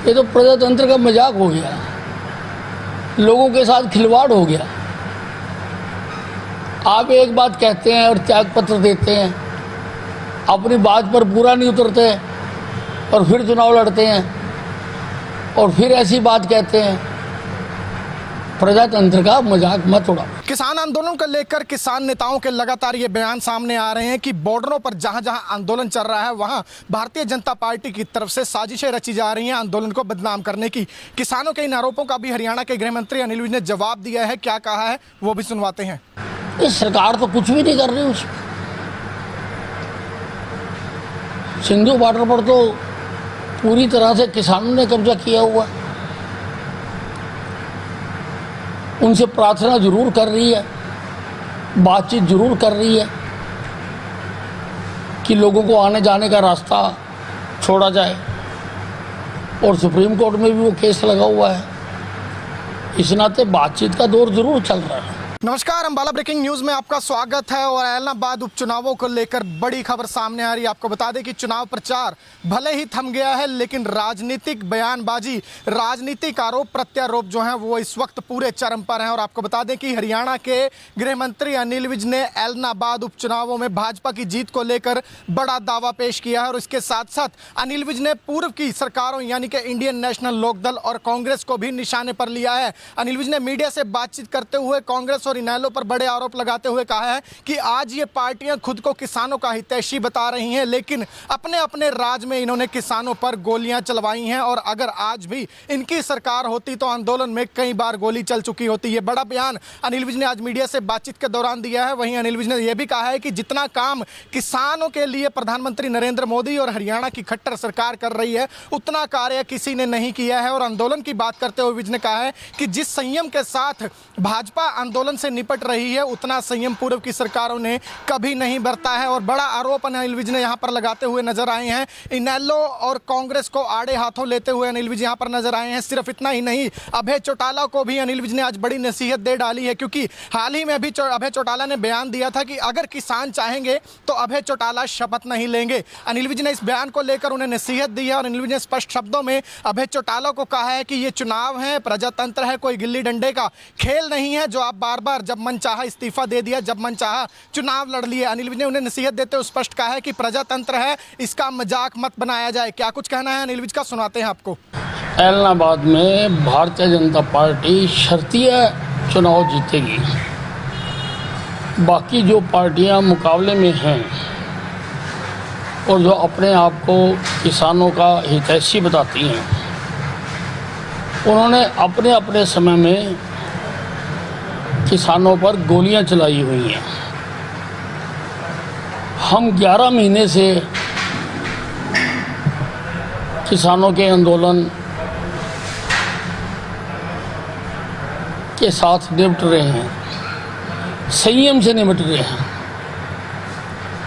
ये तो प्रजातंत्र का मजाक हो गया, लोगों के साथ खिलवाड़ हो गया। आप एक बात कहते हैं और त्यागपत्र देते हैं, अपनी बात पर पूरा नहीं उतरते और फिर चुनाव लड़ते हैं और फिर ऐसी बात कहते हैं। प्रजातंत्र का मजाक मत उड़ाओ। किसान आंदोलन को लेकर किसान नेताओं के लगातार ये बयान सामने आ रहे हैं कि बॉर्डरों पर जहां जहां आंदोलन चल रहा है, वहां भारतीय जनता पार्टी की तरफ से साजिशें रची जा रही हैं आंदोलन को बदनाम करने की। किसानों के इन आरोपों का भी हरियाणा के गृह मंत्री अनिल विज ने जवाब दिया है। क्या कहा है वो भी सुनवाते हैं। इस सरकार तो कुछ भी नहीं कर रही। उस सिंधु बॉर्डर पर तो पूरी तरह से किसानों ने कब्जा किया हुआ। उनसे प्रार्थना जरूर कर रही है, बातचीत जरूर कर रही है कि लोगों को आने जाने का रास्ता छोड़ा जाए। और सुप्रीम कोर्ट में भी वो केस लगा हुआ है। इस नाते बातचीत का दौर जरूर चल रहा है। नमस्कार, अंबाला ब्रेकिंग न्यूज में आपका स्वागत है। और ऐलनाबाद उपचुनावों को लेकर बड़ी खबर सामने आ रही है। आपको बता दें कि चुनाव प्रचार भले ही थम गया है, लेकिन राजनीतिक बयानबाजी, राजनीतिक आरोप प्रत्यारोप जो हैं वो इस वक्त पूरे चरम पर हैं। और आपको बता दें कि हरियाणा के गृह मंत्री अनिल विज ने ऐलनाबाद उपचुनावों में भाजपा की जीत को लेकर बड़ा दावा पेश किया है। और इसके साथ साथ अनिल विज ने पूर्व की सरकारों यानी कि इंडियन नेशनल लोकदल और कांग्रेस को भी निशाने पर लिया है। अनिल विज ने मीडिया से बातचीत करते हुए कांग्रेस और इनेलो पर बड़े आरोप लगाते हुए कहा है कि आज ये पार्टियां खुद को किसानों का हितैषी बता रही हैं, लेकिन अपने अपने राज में इन्होंने किसानों पर गोलियां चलवाई हैं और अगर आज भी इनकी सरकार होती तो आंदोलन में कई बार गोली चल चुकी होती। ये बड़ा बयान अनिल विज ने आज मीडिया से बातचीत के दौरान दिया है। वहीं अनिल विज ने यह भी कहा है कि जितना काम किसानों के लिए प्रधानमंत्री नरेंद्र मोदी और हरियाणा की खट्टर सरकार कर रही है, उतना कार्य किसी ने नहीं किया है। और आंदोलन की बात करते हुए विज ने कहा है कि जिस संयम के साथ भाजपा आंदोलन से निपट रही है, उतना संयम पूर्व की सरकारों ने कभी नहीं बरता है। और बड़ा आरोप अनिल विज ने यहां पर लगाते हुए नजर आए हैं। इनेलो और कांग्रेस को आड़े हाथों लेते हुए अनिल विज यहां पर नजर आए हैं। सिर्फ इतना ही नहीं, अभय चौटाला को भी अनिल विज ने आज बड़ी नसीहत दे डाली है, क्योंकि हाल ही में अभी अभय चौटाला ने बयान दिया था कि अगर किसान चाहेंगे तो अभय चौटाला शपथ नहीं लेंगे। अनिल विज ने इस बयान को लेकर उन्हें नसीहत दी है और अनिल विज ने स्पष्ट शब्दों में अभय चौटाला को कहा है कि ये चुनाव है, प्रजातंत्र है, कोई गिल्ली डंडे का खेल नहीं है जो आप बार बार जब मन चाहा इस्तीफा दे दिया, जब मन चाहा चुनाव लड़ लिए। अनिल विज ने उन्हें नसीहत देते हुए स्पष्ट कहा है कि प्रजातंत्र है, इसका मजाक मत बनाया जाए। क्या कुछ कहना है अनिल विज का, सुनाते हैं आपको। ऐलनाबाद में भारतीय जनता पार्टी शर्तीय चुनाव जीतेगी। बाकी जो पार्टियां मुकाबले में हैं और जो अपने आप को किसानों का हितैषी बताती हैं, उन्होंने अपने अपने समय में किसानों पर गोलियां चलाई हुई हैं। हम 11 महीने से किसानों के आंदोलन के साथ निपट रहे हैं, संयम से निपट रहे हैं।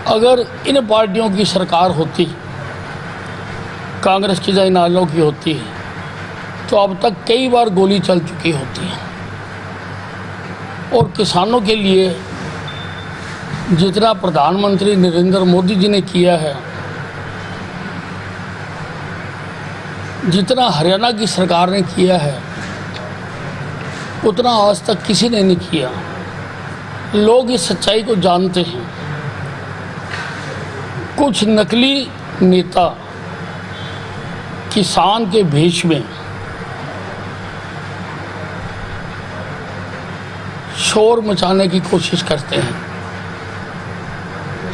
अगर इन पार्टियों की सरकार होती, कांग्रेस की या इनेलो की होती, तो अब तक कई बार गोली चल चुकी होती है। और किसानों के लिए जितना प्रधानमंत्री नरेंद्र मोदी जी ने किया है, जितना हरियाणा की सरकार ने किया है, उतना आज तक किसी ने नहीं किया। लोग इस सच्चाई को जानते हैं। कुछ नकली नेता किसान के भेष में शोर मचाने की कोशिश करते हैं,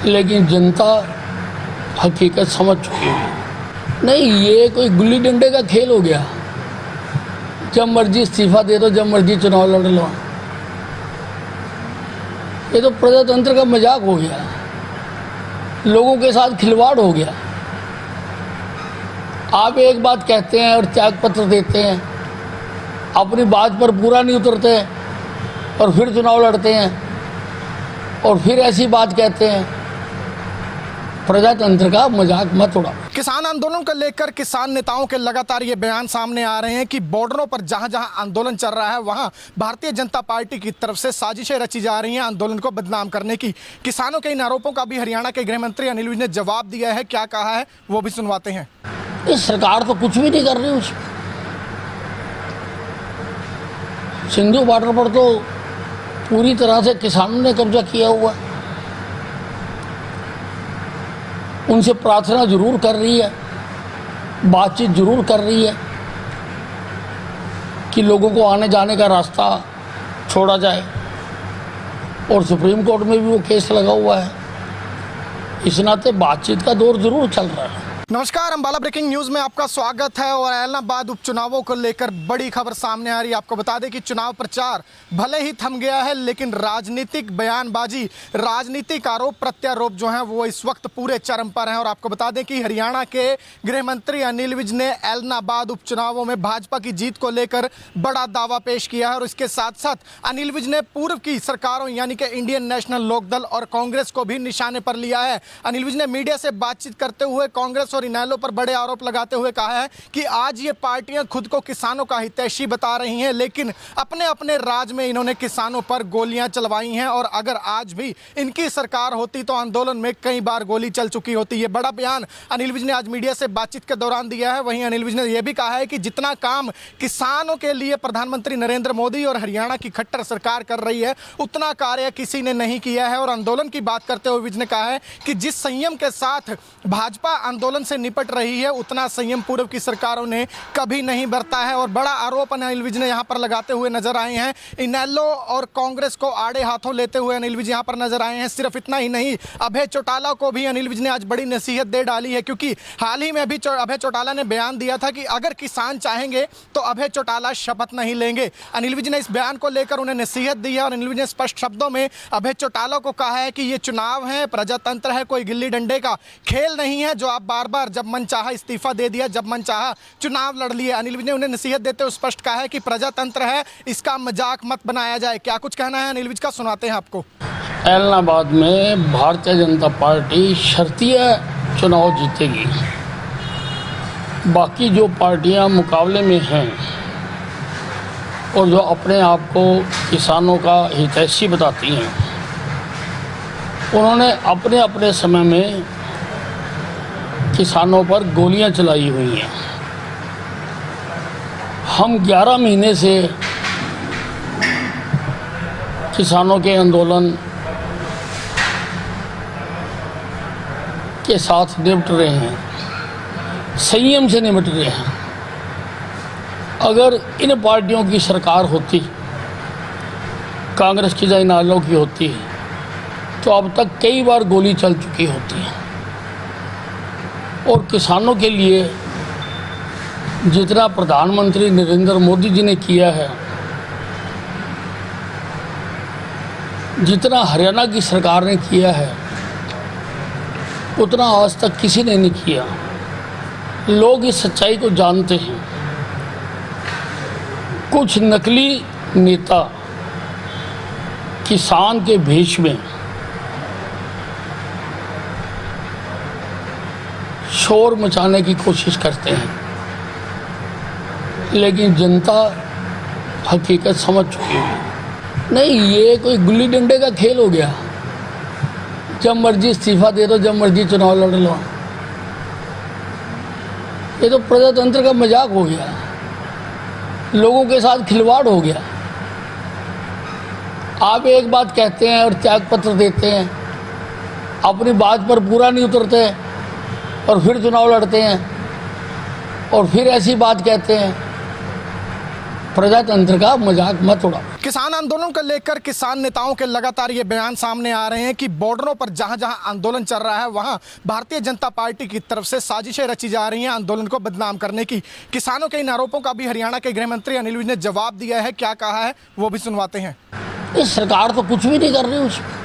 लेकिन जनता हकीकत समझ चुकी है। नहीं, ये कोई गुल्ली डंडे का खेल हो गया, जब मर्जी इस्तीफा दे दो, जब मर्जी चुनाव लड़ लो। ये तो प्रजातंत्र का मजाक हो गया, लोगों के साथ खिलवाड़ हो गया। आप एक बात कहते हैं और त्यागपत्र देते हैं, अपनी बात पर पूरा नहीं उतरते और फिर चुनाव लड़ते हैं और फिर ऐसी बात कहते हैं। प्रजातंत्र का मजाक मत उड़ाओ। किसान आंदोलन को लेकर किसान नेताओं के लगातार ये बयान सामने आ रहे हैं कि बॉर्डरों पर जहां जहां आंदोलन चल रहा है, वहां भारतीय जनता पार्टी की तरफ से साजिशें रची जा रही हैं आंदोलन को बदनाम करने की। किसानों के इन आरोपों का भी हरियाणा के गृह मंत्री अनिल विज ने जवाब दिया है। क्या कहा है वो भी सुनवाते हैं। इस सरकार तो कुछ भी नहीं कर रही। उसमें सिंधु बॉर्डर पर तो पूरी तरह से किसानों ने कब्जा किया हुआ। उनसे प्रार्थना जरूर कर रही है, बातचीत जरूर कर रही है कि लोगों को आने जाने का रास्ता छोड़ा जाए, और सुप्रीम कोर्ट में भी वो केस लगा हुआ है। इस नाते बातचीत का दौर जरूर चल रहा है। नमस्कार, अंबाला ब्रेकिंग न्यूज में आपका स्वागत है। और ऐलनाबाद उपचुनावों को लेकर बड़ी खबर सामने आ रही है। आपको बता दें कि चुनाव प्रचार भले ही थम गया है, लेकिन राजनीतिक बयानबाजी, राजनीतिक आरोप प्रत्यारोप जो हैं वो इस वक्त पूरे चरम पर हैं। और आपको बता दें कि हरियाणा के गृह मंत्री अनिल विज ने ऐलनाबाद उपचुनावों में भाजपा की जीत को लेकर बड़ा दावा पेश किया है। और इसके साथ साथ अनिल विज ने पूर्व की सरकारों यानी कि इंडियन नेशनल लोकदल और कांग्रेस को भी निशाने पर लिया है। अनिल विज ने मीडिया से बातचीत करते हुए कांग्रेस और इनेलो पर बड़े आरोप लगाते हुए कहा है कि आज ये पार्टियां खुद को किसानों का हितैषी बता रही हैं, लेकिन अपने अपने राज में इन्होंने किसानों पर गोलियां चलवाई हैं। और अगर आज भी इनकी सरकार होती तो आंदोलन में कई बार गोली चल चुकी होती। ये बड़ा बयान अनिल विज ने आज मीडिया से बातचीत के दौरान दिया है। वहीं अनिल विज ने यह भी कहा है कि जितना काम किसानों के लिए प्रधानमंत्री नरेंद्र मोदी और हरियाणा की खट्टर सरकार कर रही है, उतना कार्य किसी ने नहीं किया है। और आंदोलन की बात करते हुए विज ने कहा है कि जिस संयम के साथ भाजपा आंदोलन से निपट रही है उतना संयम पूर्व की सरकारों ने कभी नहीं बरता है। और बड़ा आरोप अनिल विज ने यहाँ पर लगाते हुए नजर आए हैं। इनेलो और कांग्रेस को आड़े हाथों लेते हुए अनिल विज यहाँ पर नजर आए हैं। सिर्फ इतना ही नहीं, अभय चौटाला को भी अनिल विज ने आज बड़ी नसीहत दे डाली है, क्योंकि हाल ही में अभी अभय चौटाला ने बयान दिया था कि अगर किसान चाहेंगे तो अभय चौटाला शपथ नहीं लेंगे। अनिल विज ने इस बयान को लेकर उन्हें नसीहत दी है और अनिल विज ने स्पष्ट शब्दों में अभय चौटाला को कहा है कि ये चुनाव है, प्रजातंत्र है, कोई गिल्ली डंडे का खेल नहीं है जो आप बार बार जब मन चाहा इस्तीफा दे दिया, जब मन चाहा चुनाव लड़ लिए। अनिल विज ने उन्हें नसीहत देते हुए स्पष्ट कहा है कि प्रजातंत्र है, इसका मजाक मत बनाया जाए। क्या कुछ कहना है अनिल विज का, सुनाते हैं आपको। ऐलनाबाद में भारतीय जनता पार्टी शर्तीय चुनाव जीतेगी। बाकी जो पार्टियां मुकाबले में हैं और जो अपने आप को किसानों का हितैषी बताती हैं, उन्होंने अपने अपने समय में किसानों पर गोलियां चलाई हुई हैं। हम 11 महीने से किसानों के आंदोलन के साथ निपट रहे हैं, संयम से निपट रहे हैं। अगर इन पार्टियों की सरकार होती, कांग्रेस की या इनेलो की होती, तो अब तक कई बार गोली चल चुकी होती है। और किसानों के लिए जितना प्रधानमंत्री नरेंद्र मोदी जी ने किया है, जितना हरियाणा की सरकार ने किया है, उतना आज तक किसी ने नहीं किया। लोग इस सच्चाई को जानते हैं। कुछ नकली नेता किसान के भेष में शोर मचाने की कोशिश करते हैं, लेकिन जनता हकीकत समझ चुकी है। नहीं, ये कोई गुल्ली डंडे का खेल हो गया, जब मर्जी इस्तीफा दे दो, जब मर्जी चुनाव लड़ लो। ये तो प्रजातंत्र का मजाक हो गया, लोगों के साथ खिलवाड़ हो गया। आप एक बात कहते हैं और त्याग पत्र देते हैं, अपनी बात पर पूरा नहीं उतरते और फिर चुनाव लड़ते हैं और फिर ऐसी बात कहते हैं। प्रजातंत्र का मजाक मत उड़ाओ। किसान आंदोलन को लेकर किसान नेताओं के लगातार ये बयान सामने आ रहे हैं कि बॉर्डरों पर जहां जहां आंदोलन चल रहा है वहां भारतीय जनता पार्टी की तरफ से साजिशें रची जा रही हैं आंदोलन को बदनाम करने की। किसानों के इन आरोपों का भी हरियाणा के गृह मंत्री अनिल विज ने जवाब दिया है। क्या कहा है वो भी सुनवाते हैं। ये सरकार तो कुछ भी नहीं कर रही। उसमें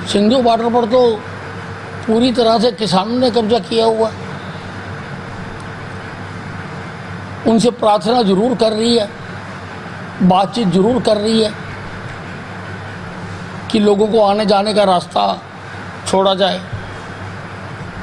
सिंधु बॉर्डर पर तो पूरी तरह से किसानों ने कब्जा किया हुआ। उनसे प्रार्थना जरूर कर रही है, बातचीत जरूर कर रही है कि लोगों को आने जाने का रास्ता छोड़ा जाए,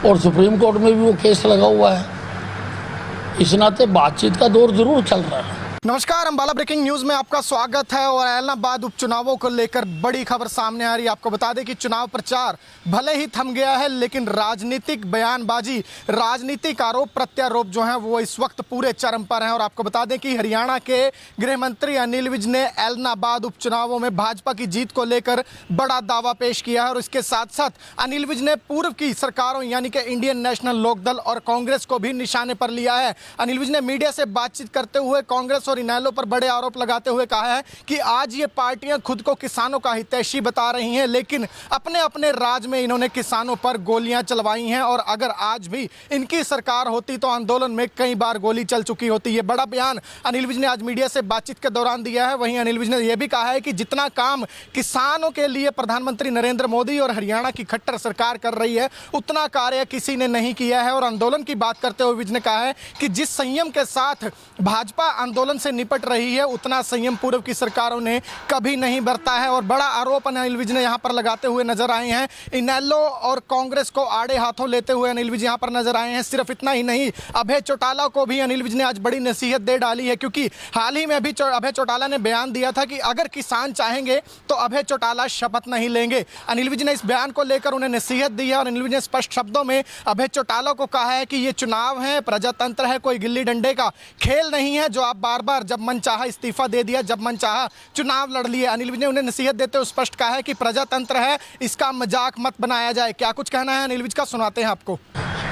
और सुप्रीम कोर्ट में भी वो केस लगा हुआ है। इस नाते बातचीत का दौर जरूर चल रहा है। नमस्कार, अंबाला ब्रेकिंग न्यूज में आपका स्वागत है। और ऐलनाबाद उपचुनावों को लेकर बड़ी खबर सामने आ रही है। आपको बता दें कि चुनाव प्रचार भले ही थम गया है, लेकिन राजनीतिक बयानबाजी, राजनीतिक आरोप प्रत्यारोप जो है वो इस वक्त पूरे चरम पर हैं। और आपको बता दें कि हरियाणा के गृह मंत्री अनिल विज ने ऐलनाबाद उपचुनावों में भाजपा की जीत को लेकर बड़ा दावा पेश किया है। और इसके साथ साथ अनिल विज ने पूर्व की सरकारों यानी कि इंडियन नेशनल लोकदल और कांग्रेस को भी निशाने पर लिया है। अनिल विज ने मीडिया से बातचीत करते हुए कांग्रेस और इनेलो पर बड़े आरोप लगाते हुए कहा है कि आज ये पार्टियां खुद को किसानों का हितैषी बता रही हैं, लेकिन अपने अपने राज में इन्होंने किसानों पर गोलियां चलवाई हैं। और अगर आज भी इनकी सरकार होती तो आंदोलन में कई बार गोली चल चुकी होती। ये बड़ा बयान अनिल विज ने आज मीडिया से बातचीत के दौरान दिया है। वहीं अनिल विज ने यह भी कहा है कि जितना काम किसानों के लिए प्रधानमंत्री नरेंद्र मोदी और हरियाणा की खट्टर सरकार कर रही है, उतना कार्य किसी ने नहीं किया है। और आंदोलन की बात करते हुए विज ने कहा है कि जिस संयम के साथ भाजपा आंदोलन से निपट रही है उतना संयम पूर्व की सरकारों ने कभी नहीं बरता है। और बड़ा आरोप अनिल विज ने यहाँ पर लगाते हुए नजर आए हैं। इनेलो और कांग्रेस को आड़े हाथों लेते हुए अनिल विज यहाँ पर नजर आए हैं। सिर्फ इतना ही नहीं, अभय चौटाला को भी अनिल विज ने आज बड़ी नसीहत दे डाली है, क्योंकि हाल ही में अभी अभय चौटाला ने बयान दिया था कि अगर किसान चाहेंगे तो अभय चौटाला शपथ नहीं लेंगे। अनिल विज ने इस बयान को लेकर उन्हें नसीहत दी है और अनिल विज ने स्पष्ट शब्दों में अभय चौटाला को कहा है कि ये चुनाव है, प्रजातंत्र है, कोई गिल्ली डंडे का खेल नहीं है जो आप बार बार बार जब मन चाहा इस्तीफा दे दिया, जब मन चाहा चुनाव लड़ लिए। अनिल विज ने उन्हें नसीहत देते हुए स्पष्ट कहा है कि प्रजातंत्र है, इसका मजाक मत बनाया जाए। क्या कुछ कहना है अनिल विज का, सुनाते हैं आपको।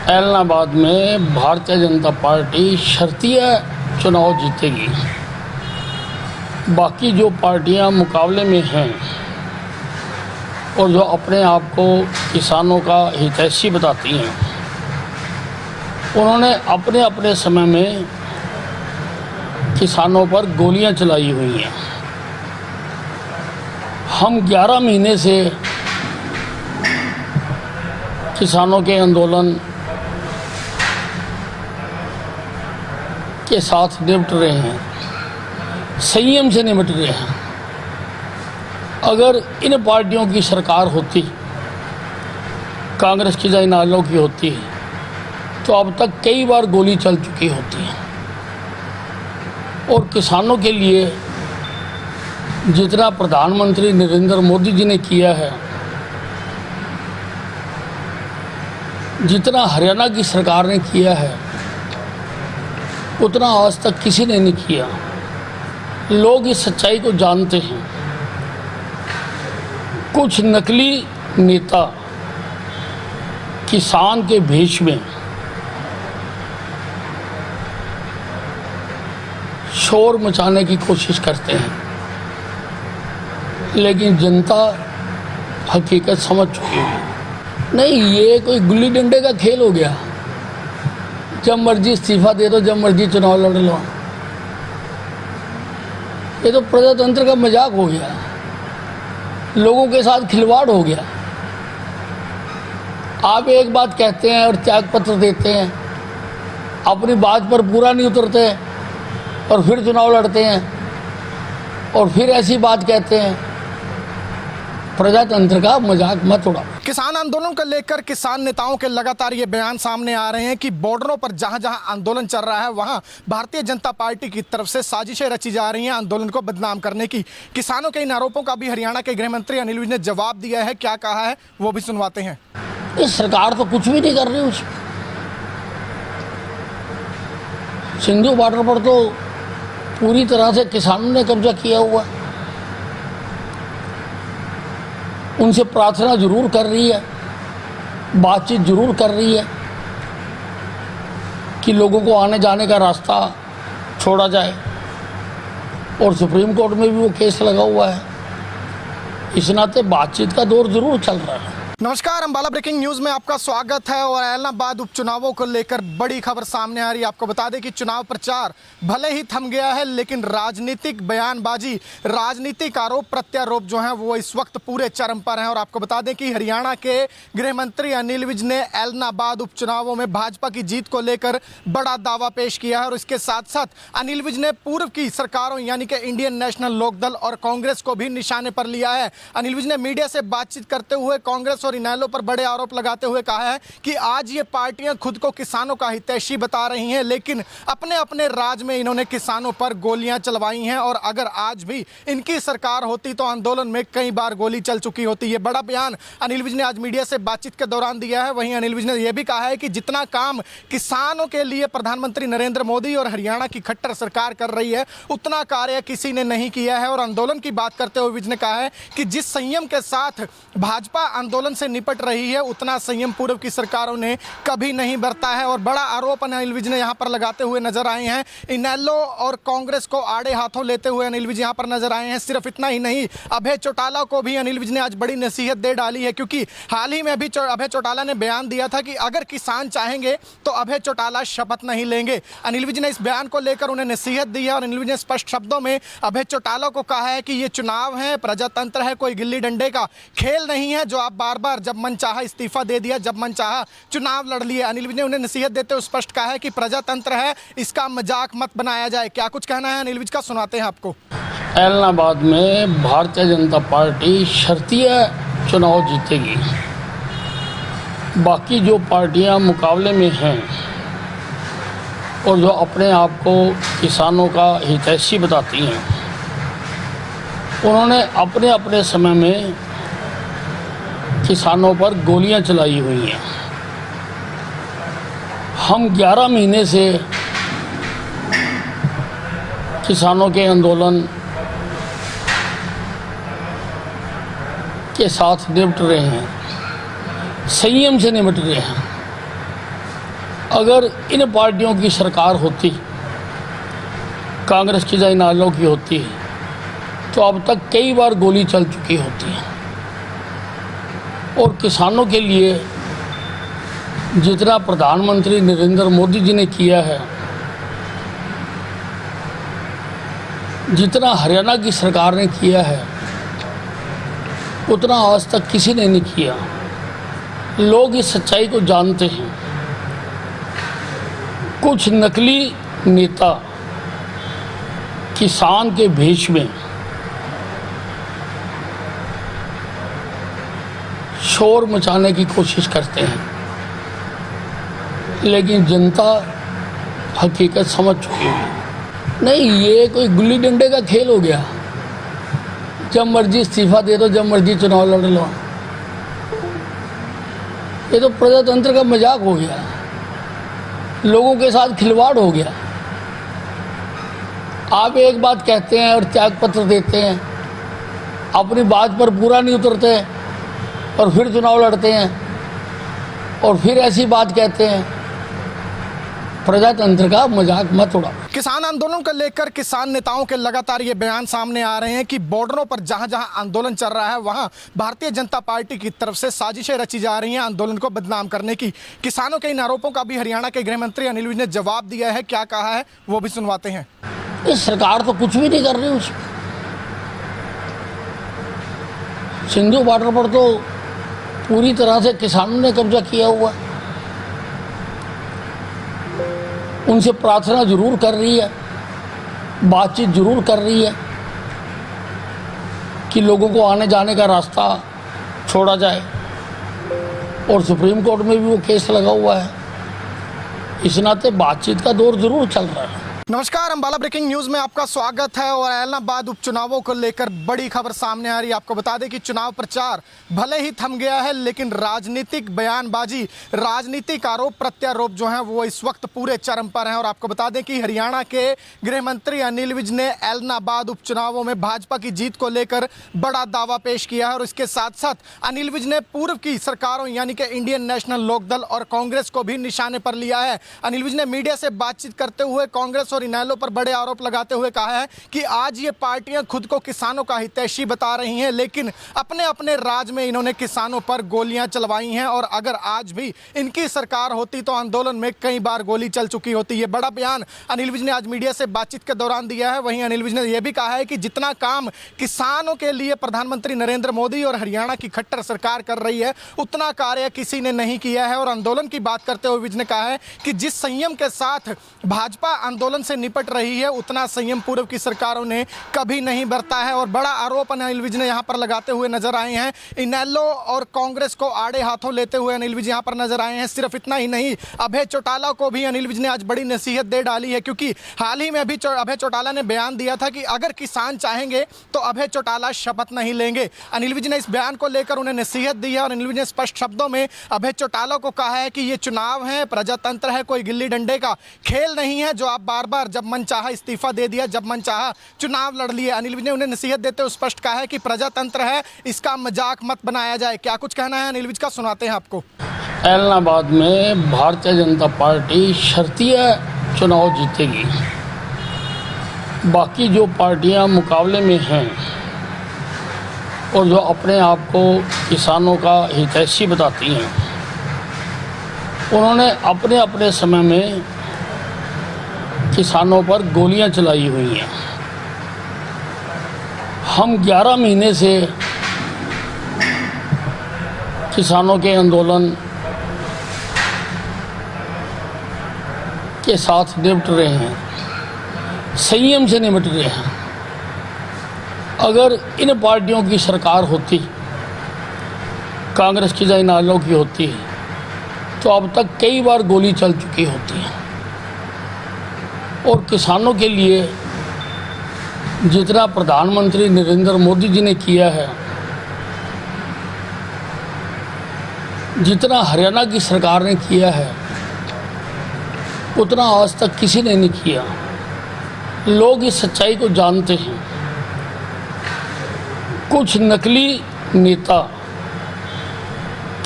ऐलनाबाद में भारतीय जनता पार्टी शर्तीय चुनाव जीतेगी। बाकी जो पार्टियां मुकाबले में हैं और जो अपने आप को किसानों का हितैषी बताती हैं, उन्होंने अपने अपने समय में किसानों पर गोलियां चलाई हुई हैं। हम 11 महीने से किसानों के आंदोलन के साथ निपट रहे हैं, संयम से निपट रहे हैं। अगर इन पार्टियों की सरकार होती, कांग्रेस की या इनेलो की होती, तो अब तक कई बार गोली चल चुकी होती है। और किसानों के लिए जितना प्रधानमंत्री नरेंद्र मोदी जी ने किया है, जितना हरियाणा की सरकार ने किया है, उतना आज तक किसी ने नहीं किया। लोग इस सच्चाई को जानते हैं। कुछ नकली नेता किसान के भेष में शोर मचाने की कोशिश करते हैं, लेकिन जनता हकीकत समझ चुकी है। नहीं, ये कोई गुल्ली डंडे का खेल हो गया। जब मर्जी इस्तीफा दे दो, जब मर्जी चुनाव लड़ लो। ये तो प्रजातंत्र का मजाक हो गया, लोगों के साथ खिलवाड़ हो गया। आप एक बात कहते हैं और त्यागपत्र देते हैं, अपनी बात पर पूरा नहीं उतरते और फिर चुनाव लड़ते हैं और फिर ऐसी बात कहते हैं। प्रजातंत्र का मजाक मत उड़ाओ। किसान आंदोलन को लेकर किसान नेताओं के लगातार ये बयान सामने आ रहे हैं कि बॉर्डरों पर जहां जहां आंदोलन चल रहा है, वहां भारतीय जनता पार्टी की तरफ से साजिशें रची जा रही हैं आंदोलन को बदनाम करने की। किसानों के इन आरोपों का भी हरियाणा के गृह मंत्री अनिल विज ने जवाब दिया है। क्या कहा है वो भी सुनवाते हैं। इस सरकार तो कुछ भी नहीं कर रही। उस सिंधु बॉर्डर पर तो पूरी तरह से किसानों ने कब्जा किया हुआ। उनसे प्रार्थना जरूर कर रही है, बातचीत जरूर कर रही है कि लोगों को आने जाने का रास्ता छोड़ा जाए, और सुप्रीम कोर्ट में भी वो केस लगा हुआ है। इस नाते बातचीत का दौर जरूर चल रहा है। नमस्कार, अंबाला ब्रेकिंग न्यूज में आपका स्वागत है। और ऐलनाबाद उपचुनावों को लेकर बड़ी खबर सामने आ रही है। आपको बता दें कि चुनाव प्रचार भले ही थम गया है, लेकिन राजनीतिक बयानबाजी, राजनीतिक आरोप प्रत्यारोप जो है वो इस वक्त पूरे चरम पर हैं। और आपको बता दें कि हरियाणा के गृह मंत्री अनिल विज ने ऐलनाबाद उपचुनावों में भाजपा की जीत को लेकर बड़ा दावा पेश किया है। और इसके साथ साथ अनिल विज ने पूर्व की सरकारों यानी कि इंडियन नेशनल लोकदल और कांग्रेस को भी निशाने पर लिया है। अनिल विज ने मीडिया से बातचीत करते हुए कांग्रेस और इनेलो पर बड़े आरोप लगाते हुए कहा है कि आज ये पार्टियां खुद को किसानों का हितैषी बता रही हैं, लेकिन अपने अपने राज में इन्होंने किसानों पर गोलियां चलवाई हैं। और अगर आज भी इनकी सरकार होती तो आंदोलन में कई बार गोली चल चुकी होती। ये बड़ा बयान अनिल विज ने आज मीडिया से बातचीत के दौरान दिया है। वहीं अनिल विज ने यह भी कहा है कि जितना काम किसानों के लिए प्रधानमंत्री नरेंद्र मोदी और हरियाणा की खट्टर सरकार कर रही है, उतना कार्य किसी ने नहीं किया है। और आंदोलन की बात करते हुए विज ने कहा है कि जिस संयम के साथ भाजपा आंदोलन से निपट रही है, उतना संयम पूर्व की सरकारों ने कभी नहीं बरता है। और बड़ा आरोप अनिल विज ने यहां पर लगाते हुए नजर आए हैं। इनेलो और कांग्रेस को आड़े हाथों लेते हुए अनिल विज यहां पर नजर आए हैं। सिर्फ इतना ही नहीं, अभय चौटाला को भी अनिल विज ने आज बड़ी नसीहत दे डाली है, क्योंकि हाल ही में अभी अभय चौटाला ने बयान दिया था कि अगर किसान चाहेंगे तो अभय चौटाला शपथ नहीं लेंगे। अनिल विज ने इस बयान को लेकर उन्हें नसीहत दी है। और अनिल विज ने स्पष्ट शब्दों में अभय चौटाला को कहा है कि ये चुनाव है, प्रजातंत्र है, कोई गिल्ली डंडे का खेल नहीं है जो आप बार बार जब मन चाहा इस्तीफा दे दिया, जब मन चाहा चुनाव लड़ लिए। अनिल विज ने उन्हें नसीहत देते हुए स्पष्ट कहा है कि प्रजातंत्र है, इसका मजाक मत बनाया जाए। क्या कुछ कहना है अनिल विज का, सुनाते हैं आपको। ऐलनाबाद में भारतीय जनता पार्टी शर्तीय चुनाव जीतेगी। बाकी जो पार्टियां मुकाबले में हैं और जो अपने आप को किसानों का हितैषी बताती हैं, उन्होंने अपने अपने समय में किसानों पर गोलियां चलाई हुई हैं। हम 11 महीने से किसानों के आंदोलन के साथ निपट रहे हैं, संयम से निपट रहे हैं। अगर इन पार्टियों की सरकार होती, कांग्रेस की या इनेलो की होती, तो अब तक कई बार गोली चल चुकी होती है। और किसानों के लिए जितना प्रधानमंत्री नरेंद्र मोदी जी ने किया है, जितना हरियाणा की सरकार ने किया है, उतना आज तक किसी ने नहीं किया। लोग इस सच्चाई को जानते हैं। कुछ नकली नेता किसान के भेष में शोर मचाने की कोशिश करते हैं, लेकिन जनता हकीकत समझ चुकी है। नहीं, ये कोई गुल्ली डंडे का खेल हो गया। जब मर्जी इस्तीफा दे दो, जब मर्जी चुनाव लड़ लो। ये तो प्रजातंत्र का मजाक हो गया, लोगों के साथ खिलवाड़ हो गया। आप एक बात कहते हैं और त्याग पत्र देते हैं, अपनी बात पर पूरा नहीं उतरते और फिर चुनाव लड़ते हैं और फिर ऐसी बात कहते हैं। प्रजातंत्र का मजाक मत उड़ाओ। किसान आंदोलन को लेकर किसान नेताओं के लगातार ये बयान सामने आ रहे हैं कि बॉर्डरों पर जहां जहां आंदोलन चल रहा है, वहां भारतीय जनता पार्टी की तरफ से साजिशें रची जा रही हैं आंदोलन को बदनाम करने की। किसानों के इन आरोपों का भी हरियाणा के गृह मंत्री अनिल विज ने जवाब दिया है। क्या कहा है वो भी सुनवाते हैं। इस सरकार तो कुछ भी नहीं कर रही। उसमें सिंधु बॉर्डर पर तो पूरी तरह से किसानों ने कब्जा किया हुआ। उनसे प्रार्थना जरूर कर रही है, बातचीत जरूर कर रही है कि लोगों को आने जाने का रास्ता छोड़ा जाए, और सुप्रीम कोर्ट में भी वो केस लगा हुआ है। इस नाते बातचीत का दौर जरूर चल रहा है। नमस्कार, अंबाला ब्रेकिंग न्यूज में आपका स्वागत है। और ऐलनाबाद उपचुनावों को लेकर बड़ी खबर सामने आ रही है। आपको बता दें कि चुनाव प्रचार भले ही थम गया है, लेकिन राजनीतिक बयानबाजी, राजनीतिक आरोप प्रत्यारोप जो हैं वो इस वक्त पूरे चरम पर हैं। और आपको बता दें कि हरियाणा के गृह मंत्री अनिल विज ने ऐलनाबाद उपचुनावों में भाजपा की जीत को लेकर बड़ा दावा पेश किया है। और इसके साथ साथ अनिल विज ने पूर्व की सरकारों यानी कि इंडियन नेशनल लोकदल और कांग्रेस को भी निशाने पर लिया है। अनिल विज ने मीडिया से बातचीत करते हुए कांग्रेस और इनेलो पर बड़े आरोप लगाते हुए कहा है कि आज ये पार्टियां खुद को किसानों का हितैषी बता रही हैं, लेकिन अपने अपने राज में इन्होंने किसानों पर गोलियां चलवाई हैं। और अगर आज भी इनकी सरकार होती तो आंदोलन में कई बार गोली चल चुकी होती। ये बड़ा बयान अनिल विज ने आज मीडिया से बातचीत के दौरान दिया है। वहीं अनिल विज ने यह भी कहा है कि जितना काम किसानों के लिए प्रधानमंत्री नरेंद्र मोदी और हरियाणा की खट्टर सरकार कर रही है, उतना कार्य किसी ने नहीं किया है। और आंदोलन की बात करते हुए विज ने कहा है कि जिस संयम के साथ भाजपा आंदोलन से निपट रही है, उतना संयम पूर्व की सरकारों ने कभी नहीं बरता है। और बड़ा आरोप अनिल विज ने यहां पर लगाते हुए नजर आए हैं। इनेलो और कांग्रेस को आड़े हाथों लेते हुए अनिल विज यहां पर नजर आए हैं। सिर्फ इतना ही नहीं, अभय चौटाला को भी अनिल विज ने आज बड़ी नसीहत दे डाली है, क्योंकि हाल ही में अभी अभय चौटाला ने बयान दिया था कि अगर किसान चाहेंगे तो अभय चौटाला शपथ नहीं लेंगे। अनिल विज ने इस बयान को लेकर उन्हें नसीहत दी है। और अनिल विज ने स्पष्ट शब्दों में अभय चौटाला को कहा है कि ये चुनाव है, प्रजातंत्र है, कोई गिल्ली डंडे का खेल नहीं है जो आप बार बार जब मन चाहा इस्तीफा दे दिया, जब मन चाहा चुनाव लड़ लिए। अनिल विज ने उन्हें नसीहत देते हुए स्पष्ट कहा है कि प्रजातंत्र है, इसका मजाक मत बनाया जाए। क्या कुछ कहना है अनिल विज का, सुनाते हैं आपको। ऐलनाबाद में भारतीय जनता पार्टी शर्तीय चुनाव जीतेगी। बाकी जो पार्टियां मुकाबले में हैं और जो अपने आप को किसानों का हितैषी बताती हैं, उन्होंने अपने अपने समय में किसानों पर गोलियां चलाई हुई हैं। हम 11 महीने से किसानों के आंदोलन के साथ निपट रहे हैं, संयम से निपट रहे हैं। अगर इन पार्टियों की सरकार होती, कांग्रेस की या इनेलो की होती, तो अब तक कई बार गोली चल चुकी होती है। और किसानों के लिए जितना प्रधानमंत्री नरेंद्र मोदी जी ने किया है, जितना हरियाणा की सरकार ने किया है, उतना आज तक किसी ने नहीं किया। लोग इस सच्चाई को जानते हैं। कुछ नकली नेता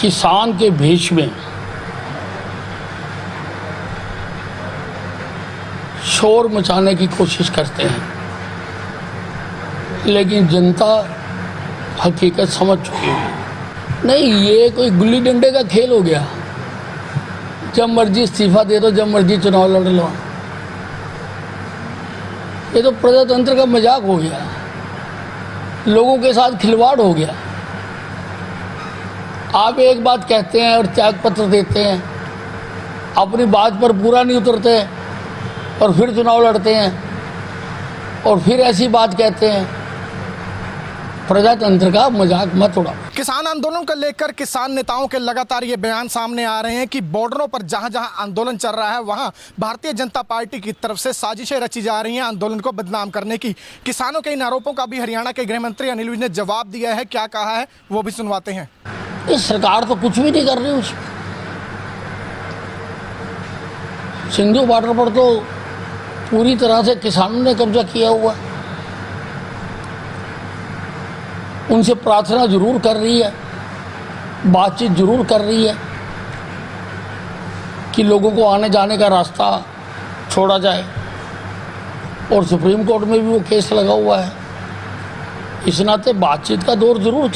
किसान के भेष में शोर मचाने की कोशिश करते हैं, लेकिन जनता हकीकत समझ चुकी है। नहीं, ये कोई गुल्ली डंडे का खेल हो गया। जब मर्जी इस्तीफा दे दो, जब मर्जी चुनाव लड़ लो। ये तो प्रजातंत्र का मजाक हो गया, लोगों के साथ खिलवाड़ हो गया। आप एक बात कहते हैं और त्याग पत्र देते हैं, अपनी बात पर पूरा नहीं उतरते और फिर चुनाव लड़ते हैं और फिर ऐसी बात कहते हैं। प्रजातंत्र का मजाक मत उड़ाओ। किसान आंदोलन को लेकर किसान नेताओं के लगातार ये बयान सामने आ रहे हैं कि बॉर्डरों पर जहां जहां आंदोलन चल रहा है वहां भारतीय जनता पार्टी की तरफ से साजिशें रची जा रही हैं आंदोलन को बदनाम करने की। किसानों के इन आरोपों का भी हरियाणा के गृह मंत्री अनिल विज ने जवाब दिया है। क्या कहा है वो भी सुनवाते हैं। इस सरकार तो कुछ भी नहीं कर रही। उसमें सिंधु बॉर्डर पर तो पूरी तरह से किसानों ने कब्जा किया हुआ। उनसे प्रार्थना जरूर कर रही है, बातचीत जरूर कर रही है कि लोगों को आने जाने का रास्ता छोड़ा जाए, और सुप्रीम कोर्ट में भी वो केस लगा हुआ है। इस नाते बातचीत का दौर जरूर